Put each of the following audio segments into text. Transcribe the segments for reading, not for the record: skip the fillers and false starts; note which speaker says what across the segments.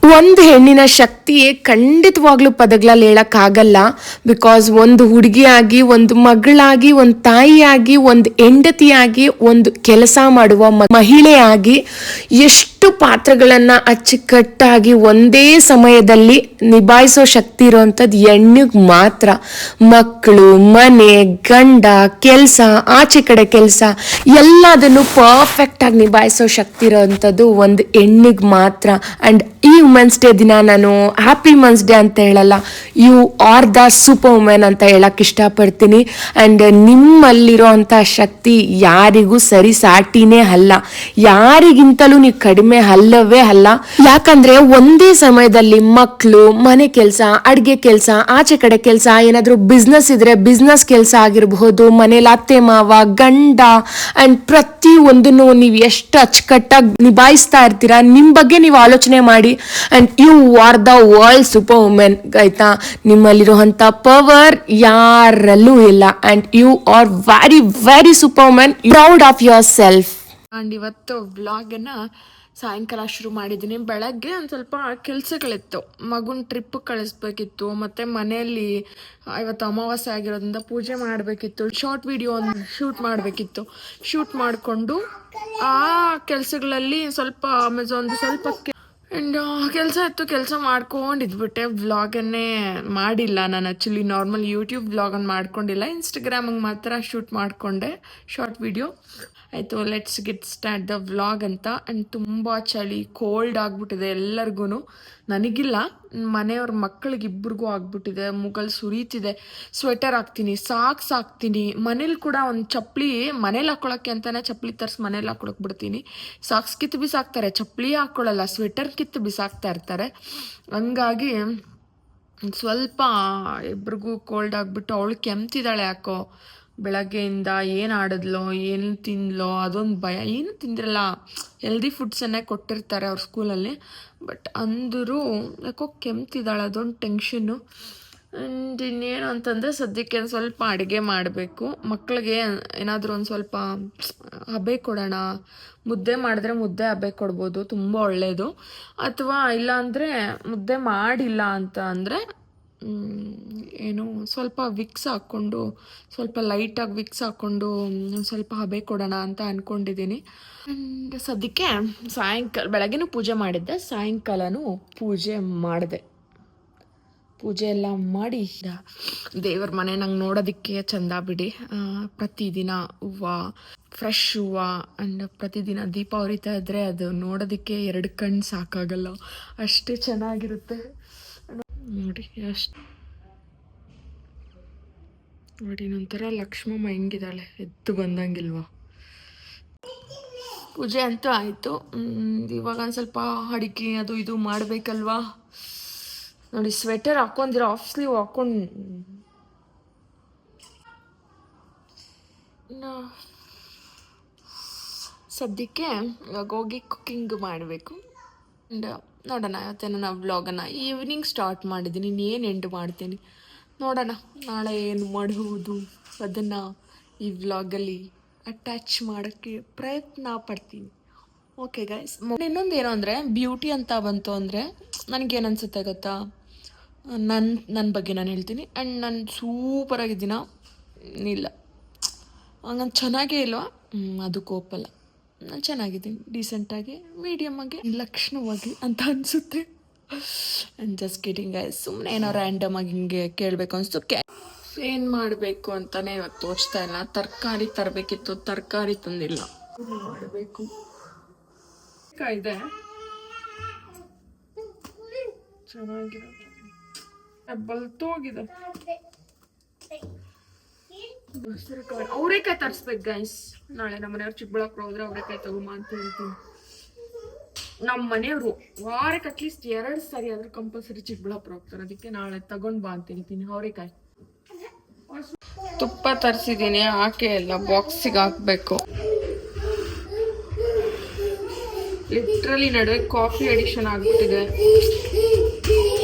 Speaker 1: ಒಂದು ಹೆಣ್ಣಿನ ಶಕ್ತಿ ಖಂಡಿತವಾಗ್ಲೂ ಪದಗಳಲ್ಲಿ ಹೇಳಕ್ಕಾಗಲ್ಲ. ಬಿಕಾಸ್ ಒಂದು ಹುಡುಗಿಯಾಗಿ, ಒಂದು ಮಗಳಾಗಿ, ಒಂದು ತಾಯಿಯಾಗಿ, ಒಂದು ಹೆಂಡತಿಯಾಗಿ, ಒಂದು ಕೆಲಸ ಮಾಡುವ ಮಹಿಳೆಯಾಗಿ ಎಷ್ಟು ಪಾತ್ರಗಳನ್ನು ಅಚ್ಚುಕಟ್ಟಾಗಿ ಒಂದೇ ಸಮಯದಲ್ಲಿ ನಿಭಾಯಿಸೋ ಶಕ್ತಿ ಇರೋವಂಥದ್ದು ಹೆಣ್ಣಿಗೆ ಮಾತ್ರ. ಮಕ್ಕಳು, ಮನೆ, ಗಂಡ, ಕೆಲಸ, ಆಚೆ ಕಡೆ ಕೆಲಸ ಎಲ್ಲದನ್ನು ಪರ್ಫೆಕ್ಟಾಗಿ ನಿಭಾಯಿಸೋ ಶಕ್ತಿ ಇರೋವಂಥದ್ದು ಒಂದು ಹೆಣ್ಣಿಗೆ ಮಾತ್ರ. ಆ್ಯಂಡ್ ಈ ವುಮೆನ್ಸ್ ಡೇ ದಿನ ನಾನು ಹ್ಯಾಪಿ ವುಮೆನ್ಸ್ ಡೇ ಅಂತ ಹೇಳಲ್ಲ, you are the super women ಅಂತ ಹೇಳಕ್ಕೆ ಇಷ್ಟಪಡ್ತೀನಿ. ಆ್ಯಂಡ್ ನಿಮ್ಮಲ್ಲಿರೋ ಅಂಥ ಶಕ್ತಿ ಯಾರಿಗೂ ಸರಿ ಸಾಟಿನೇ ಅಲ್ಲ, ಯಾರಿಗಿಂತಲೂ ನೀವು ಕಡಿಮೆ ಅಲ್ಲವೇ ಅಲ್ಲ. ಯಾಕಂದ್ರೆ ಒಂದೇ ಸಮಯದಲ್ಲಿ ಮಕ್ಕಳು, ಮನೆ ಕೆಲಸ, ಅಡುಗೆ ಕೆಲಸ, ಆಚೆ ಕಡೆ ಕೆಲಸ, ಏನಾದರೂ ಬಿಸ್ನೆಸ್ ಇದ್ರೆ ಬಿಸ್ನೆಸ್ ಕೆಲಸ ಆಗಿರಬಹುದು, ಮನೇಲಿ ಅತ್ತೆ ಮಾವ, ಗಂಡ, ಆ್ಯಂಡ್ ಪ್ರತಿ ಒಂದನ್ನು ನೀವು ಎಷ್ಟು ಅಚ್ಚುಕಟ್ಟಾಗಿ ನಿಭಾಯಿಸ್ತಾ ಇರ್ತೀರಾ. ನಿಮ್ಮ ಬಗ್ಗೆ ನೀವು ಆಲೋಚನೆ ಮಾಡಿ. And you are the world super women ಆಯ್ತಾ. ನಿಮ್ಮಲ್ಲಿರುವಂಥ ಪವರ್ ಯಾರಲ್ಲೂ ಇಲ್ಲ. And you are very very super women, proud of yourself.
Speaker 2: And ಇವತ್ತು ವ್ಲಾಗನ್ನು ಸಾಯಂಕಾಲ ಶುರು ಮಾಡಿದ್ದೀನಿ. ಬೆಳಗ್ಗೆ ಒಂದು ಸ್ವಲ್ಪ ಕೆಲಸಗಳಿತ್ತು, ಮಗುನ ಟ್ರಿಪ್ ಕಳಿಸ್ಬೇಕಿತ್ತು, ಮತ್ತು ಮನೆಯಲ್ಲಿ ಇವತ್ತು ಅಮಾವಾಸ್ಯೆ ಆಗಿರೋದ್ರಿಂದ ಪೂಜೆ ಮಾಡಬೇಕಿತ್ತು, ಶಾರ್ಟ್ ವಿಡಿಯೋ ಒಂದು ಶೂಟ್ ಮಾಡಬೇಕಿತ್ತು. ಶೂಟ್ ಮಾಡಿಕೊಂಡು ಆ ಕೆಲಸಗಳಲ್ಲಿ ಸ್ವಲ್ಪ ಅಮೆಝಾನ್ದು ಸ್ವಲ್ಪ ಆ್ಯಂಡ್ ಕೆಲಸ ಇತ್ತು, ಕೆಲಸ ಮಾಡ್ಕೊಂಡಿದ್ಬಿಟ್ಟೆ. ವ್ಲಾಗನ್ನೇ ಮಾಡಿಲ್ಲ ನಾನು. ಆ್ಯಕ್ಚುಲಿ ನಾರ್ಮಲ್ ಯೂಟ್ಯೂಬ್ ವ್ಲಾಗನ್ನು ಮಾಡ್ಕೊಂಡಿಲ್ಲ, ಇನ್ಸ್ಟಾಗ್ರಾಮಿಗೆ ಮಾತ್ರ ಶೂಟ್ ಮಾಡಿಕೊಂಡೆ ಶಾರ್ಟ್ ವಿಡಿಯೋ. ಆಯಿತು, let's get start the vlog ಅಂತ. ಆ್ಯಂಡ್ ತುಂಬ ಚಳಿ, ಕೋಲ್ಡ್ ಆಗಿಬಿಟ್ಟಿದೆ ಎಲ್ಲರಿಗೂ. ನನಗಿಲ್ಲ, ಮನೆಯವ್ರ ಮಕ್ಕಳಿಗೆ ಇಬ್ಬರಿಗೂ ಆಗ್ಬಿಟ್ಟಿದೆ. ಮುಗಲ್ ಸುರಿತಿದೆ. ಸ್ವೆಟರ್ ಹಾಕ್ತೀನಿ, ಸಾಕ್ಸ್ ಹಾಕ್ತೀನಿ. ಮನೇಲಿ ಕೂಡ ಒಂದು ಚಪ್ಪಲಿ ಮನೇಲಿ ಹಾಕ್ಕೊಳಕ್ಕೆ ಅಂತಲೇ ಚಪ್ಪಲಿ ತರಿಸಿ ಮನೇಲಿ ಹಾಕ್ಕೊಳಕ್ಕೆ ಬಿಡ್ತೀನಿ. ಸಾಕ್ಸ್ ಕಿತ್ತು ಬಿಸಾಕ್ತಾರೆ, ಚಪ್ಪಲಿ ಹಾಕ್ಕೊಳ್ಳಲ್ಲ, ಸ್ವೆಟರ್ ಕಿತ್ತು ಬಿಸಾಕ್ತಾ ಇರ್ತಾರೆ. ಹಂಗಾಗಿ ಸ್ವಲ್ಪ ಇಬ್ರಿಗೂ ಕೋಲ್ಡ್ ಆಗಿಬಿಟ್ಟು ಅವಳು ಕೆಮ್ತಿದ್ದಾಳೆ ಯಾಕೋ ಬೆಳಗ್ಗೆಯಿಂದ. ಏನು ಆಡಿದ್ಲೋ ಏನು ತಿಂದ್ಲೋ ಅದೊಂದು ಭಯ. ಏನು ತಿಂದಿರಲ್ಲ, ಹೆಲ್ದಿ ಫುಡ್ಸನ್ನೇ ಕೊಟ್ಟಿರ್ತಾರೆ ಅವ್ರ ಸ್ಕೂಲಲ್ಲಿ, ಬಟ್ ಅಂದರೂ ಯಾಕೋ ಕೆಮ್ತಿದ್ದಾಳೆ, ಅದೊಂದು ಟೆನ್ಷನ್ನು. ಆ್ಯಂಡ್ ಇನ್ನೇನು ಅಂತಂದರೆ ಸದ್ಯಕ್ಕೆ ಒಂದು ಸ್ವಲ್ಪ ಅಡುಗೆ ಮಾಡಬೇಕು. ಮಕ್ಕಳಿಗೆ ಏನಾದರೂ ಒಂದು ಸ್ವಲ್ಪ ಹಬೆ ಕೊಡೋಣ. ಮುದ್ದೆ ಮಾಡಿದ್ರೆ ಮುದ್ದೆ ಹಬೆ ಕೊಡ್ಬೋದು, ತುಂಬ ಒಳ್ಳೆಯದು. ಅಥವಾ ಇಲ್ಲಾಂದರೆ ಮುದ್ದೆ ಮಾಡಿಲ್ಲ ಅಂತ ಅಂದರೆ ಏನು ಸ್ವಲ್ಪ ವಿಕ್ಸ್ ಹಾಕ್ಕೊಂಡು, ಸ್ವಲ್ಪ ಲೈಟಾಗಿ ವಿಕ್ಸ್ ಹಾಕ್ಕೊಂಡು ಸ್ವಲ್ಪ ಹಬೆ ಕೊಡೋಣ ಅಂತ ಅಂದ್ಕೊಂಡಿದ್ದೀನಿ. ಆ್ಯಂಡ್ ಸದ್ಯಕ್ಕೆ ಸಾಯಂಕಾಲ, ಬೆಳಗ್ಗೆನೂ ಪೂಜೆ ಮಾಡಿದ್ದೆ, ಸಾಯಂಕಾಲನೂ ಪೂಜೆ ಮಾಡಿದೆ. ಪೂಜೆ ಎಲ್ಲ ಮಾಡಿ ದೇವ್ರ ಮನೆ ನಂಗೆ ನೋಡೋದಕ್ಕೆ ಚಂದ ಬಿಡಿ. ಪ್ರತಿದಿನ ಹೂವು, ಫ್ರೆಶ್ ಹೂವು, ಆ್ಯಂಡ್ ಪ್ರತಿದಿನ ದೀಪ ಉರಿತಾ ಇದ್ದರೆ ಅದು ನೋಡೋದಕ್ಕೆ 2 ಕಣ್ಣು ಸಾಕಾಗಲ್ಲ, ಅಷ್ಟೇ ಚೆನ್ನಾಗಿರುತ್ತೆ ನೋಡಿ. ಅಷ್ಟು ನೋಡಿ, ನಂತರ ಲಕ್ಷ್ಮಮ್ಮ ಹೆಂಗಿದ್ದಾಳೆ, ಎದ್ದು ಬಂದಂಗಿಲ್ವಾ. ಪೂಜೆ ಅಂತೂ ಆಯಿತು. ಇವಾಗ ಒಂದು ಸ್ವಲ್ಪ ಅಡಿಗೆ ಅದು ಇದು ಮಾಡಬೇಕಲ್ವಾ. ನೋಡಿ, ಸ್ವೆಟರ್ ಹಾಕೊಂಡಿರೋ ಆಫ್ ಸ್ಲೀವ್ ಹಾಕೊಂಡು ಸದ್ಯಕ್ಕೆ ಇವಾಗ ಹೋಗಿ ಕುಕ್ಕಿಂಗ್ ಮಾಡಬೇಕು. ಆ್ಯಂಡ್ ನೋಡೋಣ, ಇವತ್ತೇನೋ ನಾವು ವ್ಲಾಗನ್ನು ಈವ್ನಿಂಗ್ ಸ್ಟಾರ್ಟ್ ಮಾಡಿದ್ದೀನಿ, ಇನ್ನೇನು ಎಂಡ್ ಮಾಡ್ತೀನಿ ನೋಡೋಣ. ನಾಳೆ ಏನು ಮಾಡುವುದು ಅದನ್ನು ಈ ವ್ಲಾಗಲ್ಲಿ ಅಟ್ಯಾಚ್ ಮಾಡೋಕ್ಕೆ ಪ್ರಯತ್ನ ಪಡ್ತೀನಿ. ಓಕೆ ಗೈಸ್, ಇನ್ನೊಂದು ಏನು ಅಂದರೆ ಬ್ಯೂಟಿ ಅಂತ ಬಂತು ಅಂದರೆ ನನಗೇನು ಅನಿಸುತ್ತೆ ಗೊತ್ತಾ, ನನ್ನ ಬಗ್ಗೆ ನಾನು ಹೇಳ್ತೀನಿ. ಆ್ಯಂಡ್ ನಾನು ಸೂಪರಾಗಿದ್ದೀನ ಇಲ್ಲ, ನಾನು ಚೆನ್ನಾಗೇ ಇಲ್ವಾ, ಅದು ಕೋಪಲ್ಲ. ನಾನು ಚೆನ್ನಾಗಿದ್ದೀನಿ, ಡೀಸೆಂಟಾಗಿ, ಮೀಡಿಯಮ್ಮಾಗಿ, ಲಕ್ಷಣವಾಗಿ ಅಂತ ಅನಿಸುತ್ತೆ. ಆ್ಯಂಡ್ ಜಸ್ಟ್ ಕಿಡಿಂಗ್ ಗೈಸ್, ಸುಮ್ಮನೆ ಏನೋ ರ್ಯಾಂಡಮಾಗಿ ಹಿಂಗೆ ಕೇಳಬೇಕು ಅನಿಸ್ತು. ಏನು ಮಾಡಬೇಕು ಅಂತಲೇ ಇವತ್ತು ತೋಚ್ತಾ ಇಲ್ಲ. ತರಕಾರಿ ತರಬೇಕಿತ್ತು, ತರಕಾರಿ ತಂದಿಲ್ಲ. ಮಾಡಬೇಕು ಇದೆ ಚೆನ್ನಾಗಿದೆ, ಬಲ್ತೋಗಿದೆ. ಅವರೇಕಾಯಿ ತರಿಸ್ಬೇಕು ಗೈಸ್. ನಾಳೆ ನಮ್ಮ ಮನೆಯವ್ರು ಚಿಕ್ಕಬಳ್ಳಾಪುರ ಹೋದ್ರೆ ಅವರೇಕಾಯಿ ತಗೊಂಬ ಅಂತ ಹೇಳ್ತೀನಿ. ನಮ್ಮ ಮನೆಯವರು ವಾರಕ್ಕೆ ಅಟ್ಲೀಸ್ಟ್ 2 ಸಾರಿ ಆದರೂ ಕಂಪಲ್ಸರಿ ಚಿಕ್ಕಬಳ್ಳಾಪುರ ಹೋಗ್ತಾರೆ, ಅದಕ್ಕೆ ನಾಳೆ ತಗೊಂಡು ಬಾ ಅಂತ ಹೇಳ್ತೀನಿ. ಅವರೇಕಾಯಿ, ತುಪ್ಪ ತರಿಸಿದ್ದೀನಿ, ಹಾಕೇ ಇಲ್ಲ, ಬಾಕ್ಸಿಗೆ ಹಾಕಬೇಕು. ಲಿಟ್ರಲಿ ನಡುವೆ ಕಾಫಿ ಅಡಿಕ್ಷನ್ ಆಗ್ಬಿಟ್ಟಿದೆ.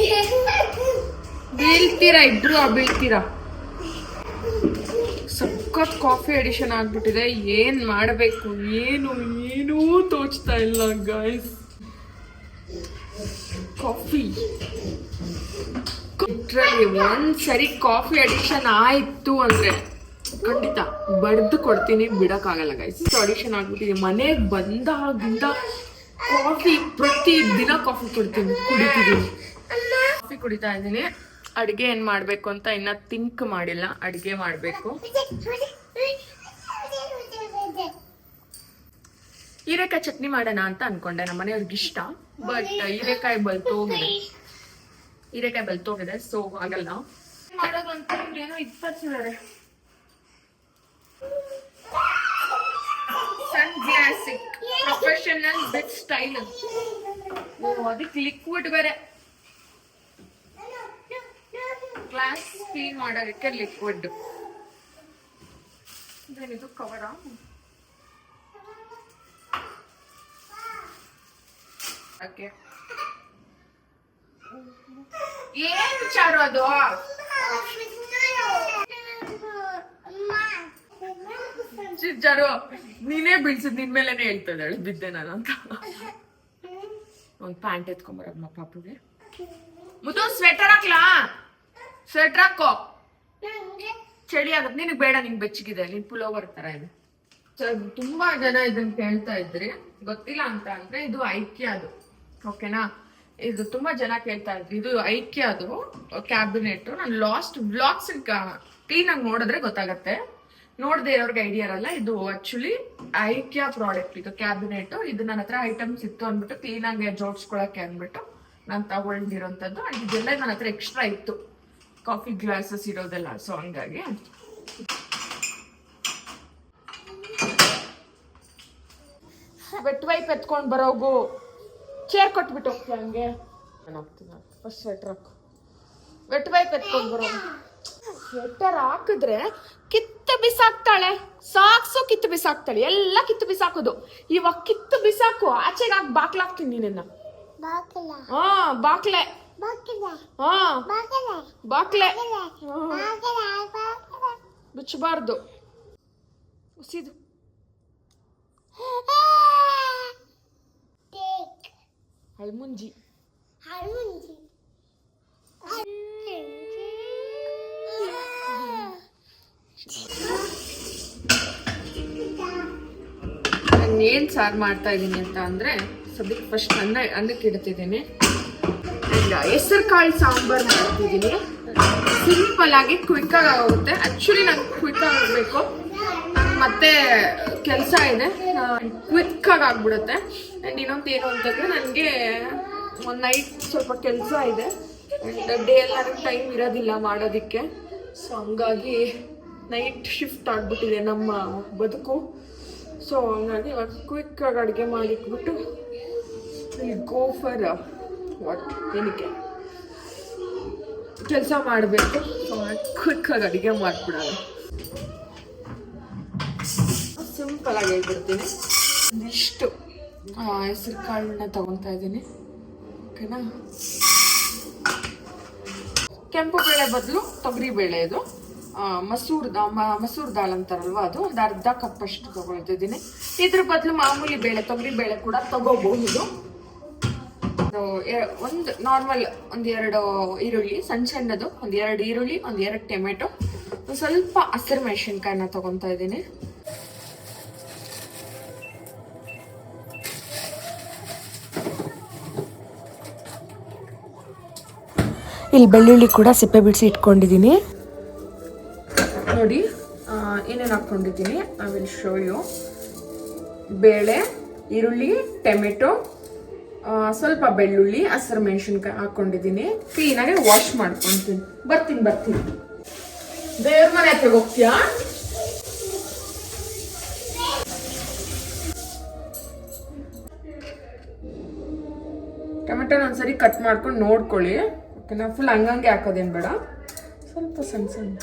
Speaker 2: ಬೀಳ್ತೀರಾ ಇಬ್ರು, ಬೀಳ್ತೀರಾ. ಸಖತ್ ಕಾಫಿ ಅಡಿಷನ್ ಆಗ್ಬಿಟ್ಟಿದೆ. ಏನು ಮಾಡಬೇಕು ಏನೂ ತೋಚ್ತಾ ಇಲ್ಲ ಗೈಸ್. ಕಾಫಿ. ಲಿಟ್ರಲಿ ಒಂದ್ಸರಿ ಕಾಫಿ ಅಡಿಕ್ಷನ್ ಆಯ್ತು ಅಂದ್ರೆ ಖಂಡಿತ ಬಡ್ದು ಕೊಡ್ತೀನಿ, ಬಿಡಕ್ಕಾಗಲ್ಲ ಗೈಸ್. ಅಡಿಕ್ಷನ್ ಆಗ್ಬಿಟ್ಟಿದೆ. ಮನೆಗೆ ಬಂದಾಗಿಂದ ಕಾಫಿ, ಪ್ರತಿ ದಿನ ಕಾಫಿ ಕುಡಿತಿದ್ದೀನಿ. ಕಾಫಿ ಕುಡಿತಾ ಇದ್ದೀನಿ. ಅಡುಗೆ ಏನ್ ಮಾಡ್ಬೇಕು ಅಂತ ಇನ್ನ ಥಿಂಕ್ ಮಾಡಿಲ್ಲ. ಅಡುಗೆ ಮಾಡ್ಬೇಕು. ಹೀರೆಕಾಯಿ ಚಟ್ನಿ ಮಾಡೋಣ ಅಂತ ಅನ್ಕೊಂಡೆ. ನಮ್ಮ ಮನೆಯವ್ರಿಗೆ ಇಷ್ಟ, ಬಟ್ ಹೀರೆಕಾಯಿ ಬಲ್ತೋಗಿದೆ, ಸೊ ಆಗಲ್ಲ. ಮಾಡೋದು ಅಂತ ಏನೋ ಇಪ್ಪತ್ತಿದ್ದಾರೆ. ಸನ್ ಕ್ಲಾಸಿಕ್ ಪ್ರೊಫೆಷನಲ್ ಬೆಸ್ಟ್ ಸ್ಟೈಲ್. ಅದಕ್ಕೆ ಲಿಕ್ವಿಡ್ ಬೇರೆ, ಗ್ಲಾಸ್ ಕ್ಲೀನ್ ಮಾಡೋದಕ್ಕೆ ಲಿಕ್ವಿಡ್. ಇದೇನಿದು ಕವರಾ? ಓಕೆ, ಏನ್ ವಿಚಾರ ಅದು? ಚಿಚ್ಚಾರು ನೀನೇ ಬೀಳ್ಸಿದ್, ನಿನ್ ಮೇಲೆನೆ ಹೇಳ್ತದಾಳೆ ಬಿದ್ದೆ ನಾನು ಅಂತ. ಒಂದ್ ಪ್ಯಾಂಟ್ ಎತ್ಕೊಂಬರಮ್ಮ ಪಾಪುಗೆ. ಮುದ್ದು ಸ್ವೆಟರ್ ಹಾಕ್ಲಾ? ಸ್ವೆಟರ್ ಹಾಕೋ, ಚಳಿ ಆಗತ್ತೆ. ನಿನಗ್ ಬೇಡ, ನಿಂಗೆ ಬೆಚ್ಚಗಿದೆ. ನೀನ್ ಪುಲೋವರ್ ತರ ಇದೆ. ತುಂಬಾ ಜನ ಇದನ್ನ ಕೇಳ್ತಾ ಇದ್ರಿ, ಗೊತ್ತಿಲ್ಲ ಅಂತ ಅಂದ್ರೆ ಇದು ಐಕ್ಯ ಅದು, ಓಕೆನಾ? ಇದು ತುಂಬಾ ಜನ ಕೇಳ್ತಾ ಇದ್ರಿ. ಇದು ಐಕ್ಯ ಅದು ಕ್ಯಾಬಿನೆಟ್. ನಾನು ಲಾಸ್ಟ್ ಬ್ಲಾಗ್ಸ್ ಕ್ಲೀನ್ ಆಗಿ ನೋಡಿದ್ರೆ ಗೊತ್ತಾಗತ್ತೆ, ನೋಡದೆ ಇರೋರ್ಗೆ ಐಡಿಯಾ ಇರಲ್ಲ. ಇದು ಆಕ್ಚುಲಿ ಐಕ್ಯ ಪ್ರಾಡಕ್ಟ್. ಇದು ಕ್ಯಾಬಿನೆಟ್. ಇದು ನನ್ನ ಹತ್ರ ಐಟಮ್ಸ್ ಇತ್ತು ಅಂದ್ಬಿಟ್ಟು ಕ್ಲೀನ್ ಆಗಿ ಜೋಡಿಸ್ಕೊಳಕ್ಕೆ ಅಂದ್ಬಿಟ್ಟು ನಾನು ತಗೊಂಡಿರೋಂಥದ್ದು. ಅಂಡ್ ಇದೆಲ್ಲ ನನ್ನ ಹತ್ರ ಎಕ್ಸ್ಟ್ರಾ ಇತ್ತು, ಕಾಫಿ ಗ್ಲಾಸಸ್ ಇರೋದೆಲ್ಲ. ಸೊ ಹಂಗಾಗಿ ವೆಟ್ ವೈಪ್ ಎತ್ಕೊಂಡ್ ಬರೋಗು. ಚೇರ್ ಕೊಟ್ಬಿಟ್ಟು ಹೋಗ್ತೀಯ ಹಂಗೆ? ನಾನು ಹೋಗ್ತೀನಿ. ಫಸ್ಟ್ ಸ್ವೆಟರ್ ಹಾಕು. ವೆಟ್ ವೈಪ್ ಎತ್ಕೊಂಡ್ ಬರೋಗು. ಸ್ವೆಟರ್ ಹಾಕಿದ್ರೆ ಕಿತ್ತು ಬಿಸಾಕ್ತಾಳೆ. ಸಾಕ್ಸು ಕಿತ್ತು ಬಿಸಾಕ್ತಾಳೆ. ಎಲ್ಲ ಕಿತ್ತು ಬಿಸಾಕೋದು. ಇವಾಗ ಕಿತ್ತು ಬಿಸಾಕು. ಆಚೆಗೆ ಹಾಕಿ ಬಾಕ್ಲಾಕ್ತೀನಿ ನಿನ್ನ. ಹಾ, ಬಾಕ್ಲೆ. ಹಾ, ಬಾಕ್ಲೆ. ಬಿಚ್ಚಬಾರ್ದು. ಉಸಿದು ಹಳ್ಮುಂಜಿ. ನಾನು ಏನ್ ಸಾರು ಮಾಡ್ತಾ ಇದ್ದೀನಿ ಅಂತ ಅಂದ್ರೆ, ಸದ್ಯಕ್ಕೆ ಫಸ್ಟ್ ಅನ್ನಕ್ಕೆ ಇಡ್ತಿದ್ದೀನಿ. ಹೆಸರು ಕಾಳು ಸಾಂಬಾರ್ ಮಾಡ್ತಿದ್ದೀನಿ. ಸಿಂಪಲ್ ಆಗಿ ಕ್ವಿಕ್ ಆಗಿ ಆಗುತ್ತೆ. ಆಕ್ಚುಲಿ ನಂಗೆ ಕ್ವಿಕ್ ಆಗಬೇಕು, ಮತ್ತೆ ಕೆಲಸ ಇದೆ, ಕ್ವಿಕ್ ಆಗಿ ಆಗ್ಬಿಡುತ್ತೆ. ಆ್ಯಂಡ್ ಇನ್ನೊಂದು ಏನು ಅಂತಂದ್ರೆ, ನನಗೆ ಒಂದು ನೈಟ್ ಸ್ವಲ್ಪ ಕೆಲಸ ಇದೆ. ಆ್ಯಂಡ್ ಡೇ ಎಲ್ಲ ನನಗೆ ಟೈಮ್ ಇರೋದಿಲ್ಲ ಮಾಡೋದಕ್ಕೆ. ಸೊ ಹಂಗಾಗಿ ನೈಟ್ ಶಿಫ್ಟ್ ಆಗಿಬಿಟ್ಟಿದೆ ನಮ್ಮ ಬದುಕು. ಸೊ ಹಂಗಾಗಿ ಇವಾಗ ಕ್ವಿಕ್ ಆಗಿ ಅಡುಗೆ ಮಾಡಿಟ್ಬಿಟ್ಟು ಗೋ ಫಾರ್ ಏನಕ್ಕೆ ಕೆಲಸ ಮಾಡಬೇಕು. ಸೊ ಕ್ವಿಕ್ ಆಗಿ ಅಡುಗೆ ಮಾಡಿಬಿಡೋಣ. ಸಿಂಪಲ್ ಆಗಿ ಹೇಳ್ಬಿಡ್ತೀನಿ. ಒಂದಿಷ್ಟು ಹೆಸರು ಕಾಳನ್ನ ತಗೊತಾ ಇದ್ದೀನಿ, ಓಕೆನಾ? ಕೆಂಪು ಬೇಳೆ ಬದಲು ತೊಗರಿ ಬೇಳೆ. ಇದು ಮಸೂರ್ ದಾಲ್ ಅಂತಾರಲ್ವ, ಅದು ಒಂದು ಅರ್ಧ ಕಪ್ ಅಷ್ಟು ತಗೊಳ್ತಿದ್ದೀನಿ. ಇದ್ರ ಬದಲು ಮಾಮೂಲಿ ಬೇಳೆ, ತೊಗರಿ ಬೇಳೆ ಕೂಡ ತಗೋಬಹುದು. ಒಂದು ನಾರ್ಮಲ್ ಒಂದೆರಡು ಈರುಳ್ಳಿ, ಸಣ್ಣದು ಒಂದೆರಡು ಈರುಳ್ಳಿ, ಒಂದೆರಡು ಟೊಮೆಟೊ, ಸ್ವಲ್ಪ ಹಸಿರು ಮೆಣಸಿನ್ಕಾಯಿನ ತಗೊತಾ ಇದ್ದೀನಿ.
Speaker 1: ಇಲ್ಲಿ ಬೆಳ್ಳುಳ್ಳಿ ಕೂಡ ಸಿಪ್ಪೆ ಬಿಡಿಸಿ ಇಟ್ಕೊಂಡಿದ್ದೀನಿ
Speaker 2: ನೋಡಿ. ಏನೇನು ಹಾಕ್ಕೊಂಡಿದ್ದೀನಿ ಐ ವಿಲ್ ಶೋ ಯು. ಬೇಳೆ, ಈರುಳ್ಳಿ, ಟೊಮೆಟೊ, ಸ್ವಲ್ಪ ಬೆಳ್ಳುಳ್ಳಿ, ಹಸಿರು ಮೆಣಸಿನ್ಕಾಯಿ ಹಾಕ್ಕೊಂಡಿದ್ದೀನಿ. ಕ್ಲೀನಾಗಿ ವಾಶ್ ಮಾಡ್ಕೊತೀನಿ. ಬರ್ತೀನಿ. ದೇವ್ರ ಮನೆ ಹತ್ರ ಹೋಗ್ತೀಯಾ? ಟೊಮೆಟೊನ ಒಂದ್ಸರಿ ಕಟ್ ಮಾಡ್ಕೊಂಡು ನೋಡ್ಕೊಳ್ಳಿ, ಓಕೆನಾ? ಫುಲ್ ಹಂಗಂಗೆ ಹಾಕೋದೇನು ಬೇಡ, ಸ್ವಲ್ಪ ಸಣ್ಣ.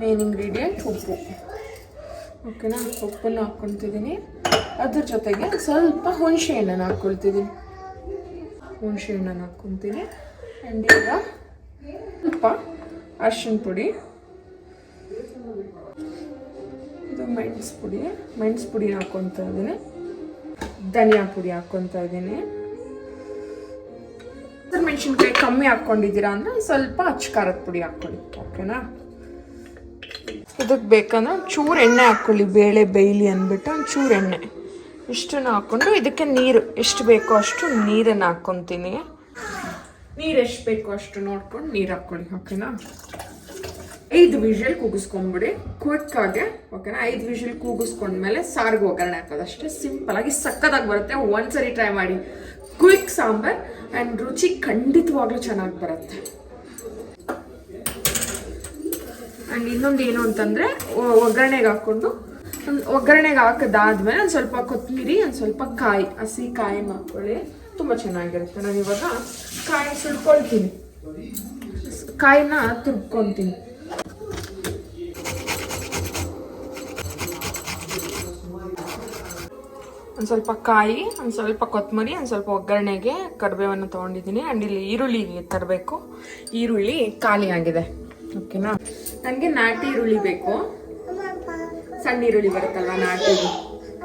Speaker 2: ಮೇನ್ ಇಂಗ್ರೀಡಿಯೆಂಟ್ ಉಪ್ಪು, ಓಕೆನಾ? ಉಪ್ಪನ್ನು ಹಾಕ್ಕೊತಿದ್ದೀನಿ. ಅದ್ರ ಜೊತೆಗೆ ಸ್ವಲ್ಪ ಹುಣಸೆ ಹಣ್ಣನ್ನು ಹಾಕ್ಕೊಳ್ತಿದ್ದೀನಿ. ಆ್ಯಂಡ್ ಈಗ ಸ್ವಲ್ಪ ಅರಿಶಿನ ಪುಡಿ, ಇದು ಮೆಣಸು ಪುಡಿ ಹಾಕ್ಕೊತಾ ಇದ್ದೀನಿ. ಧನಿಯಾ ಪುಡಿ ಹಾಕ್ಕೊತಾ ಇದ್ದೀನಿ. ಮೆಣಸಿನ್ಕಾಯಿ ಕಮ್ಮಿ ಹಾಕ್ಕೊಂಡಿದ್ದೀರಾ ಅಂದರೆ ಸ್ವಲ್ಪ ಅಚ್ಚ ಖಾರದ ಪುಡಿ ಹಾಕ್ಕೊಳ್ಳಿ, ಓಕೆನಾ. ಇದಕ್ಕೆ ಬೇಕಂದ್ರೆ ಒಂಚೂರು ಎಣ್ಣೆ ಹಾಕ್ಕೊಳ್ಳಿ, ಬೇಳೆ ಬೇಯಲಿ ಅಂದ್ಬಿಟ್ಟು ಒಂಚೂರು ಎಣ್ಣೆ ಇಷ್ಟನ್ನು ಹಾಕ್ಕೊಂಡು ಇದಕ್ಕೆ ನೀರು ಎಷ್ಟು ಬೇಕೋ ಅಷ್ಟು ನೀರನ್ನು ಹಾಕ್ಕೊತೀನಿ. ನೀರು ಎಷ್ಟು ಬೇಕೋ ಅಷ್ಟು ನೋಡ್ಕೊಂಡು ನೀರು ಹಾಕ್ಕೊಳ್ಳಿ, ಓಕೆನಾ. 5 ವಿಷಲ್ ಕೂಗಿಸ್ಕೊಂಡ್ಬಿಡಿ ಕ್ವಿಕ್ಕಾಗೆ, ಓಕೆನಾ. 5 ವಿಷಲ್ ಕೂಗಿಸ್ಕೊಂಡ್ಮೇಲೆ ಸಾರಿಗೆ ಒಗ್ಗರಣೆ ಹಾಕೋದು ಅಷ್ಟೇ. ಸಿಂಪಲ್ ಆಗಿ ಸಕ್ಕತ್ತಾಗಿ ಬರುತ್ತೆ. ಒಂದ್ಸರಿ ಟ್ರೈ ಮಾಡಿ. ಕ್ವಿಕ್ ಸಾಂಬಾರ್ ಆ್ಯಂಡ್ ರುಚಿ ಖಂಡಿತವಾಗ್ಲೂ ಚೆನ್ನಾಗಿ ಬರುತ್ತೆ. ಆ್ಯಂಡ್ ಇನ್ನೊಂದು ಏನು ಅಂತಂದರೆ ಒಗ್ಗರಣೆಗೆ ಹಾಕ್ಕೊಂಡು ಒಗ್ಗರಣೆಗೆ ಹಾಕಿದಾದ್ಮೇಲೆ ಒಂದು ಸ್ವಲ್ಪ ಕೊತ್ತಂಬರಿ, ಒಂದು ಸ್ವಲ್ಪ ಕಾಯಿ, ಹಸಿ ಕಾಯಿನ ಹಾಕ್ಕೊಳ್ಳಿ, ತುಂಬ ಚೆನ್ನಾಗಿರುತ್ತೆ. ನಾನು ಇವಾಗ ಕಾಯಿ ಸುಡ್ಕೊಳ್ತೀನಿ, ಕಾಯಿನ ತುರ್ಕೊತೀನಿ. ಒಂದು ಸ್ವಲ್ಪ ಕಾಯಿ, ಒಂದು ಸ್ವಲ್ಪ ಕೊತ್ತಂಬರಿ, ಒಂದು ಸ್ವಲ್ಪ ಒಗ್ಗರಣೆಗೆ ಕರಿಬೇವನ್ನು ತೊಗೊಂಡಿದ್ದೀನಿ. ಆ್ಯಂಡ್ ಇಲ್ಲಿ ಈರುಳ್ಳಿ ತರಬೇಕು. ಈರುಳ್ಳಿ ಖಾಲಿ ಆಗಿದೆ, ಓಕೆನಾ. ನನಗೆ ನಾಟಿ ಈರುಳ್ಳಿ ಬೇಕು, ಸಣ್ಣ ಈರುಳ್ಳಿ ಬರುತ್ತಲ್ವ ನಾಟಿ.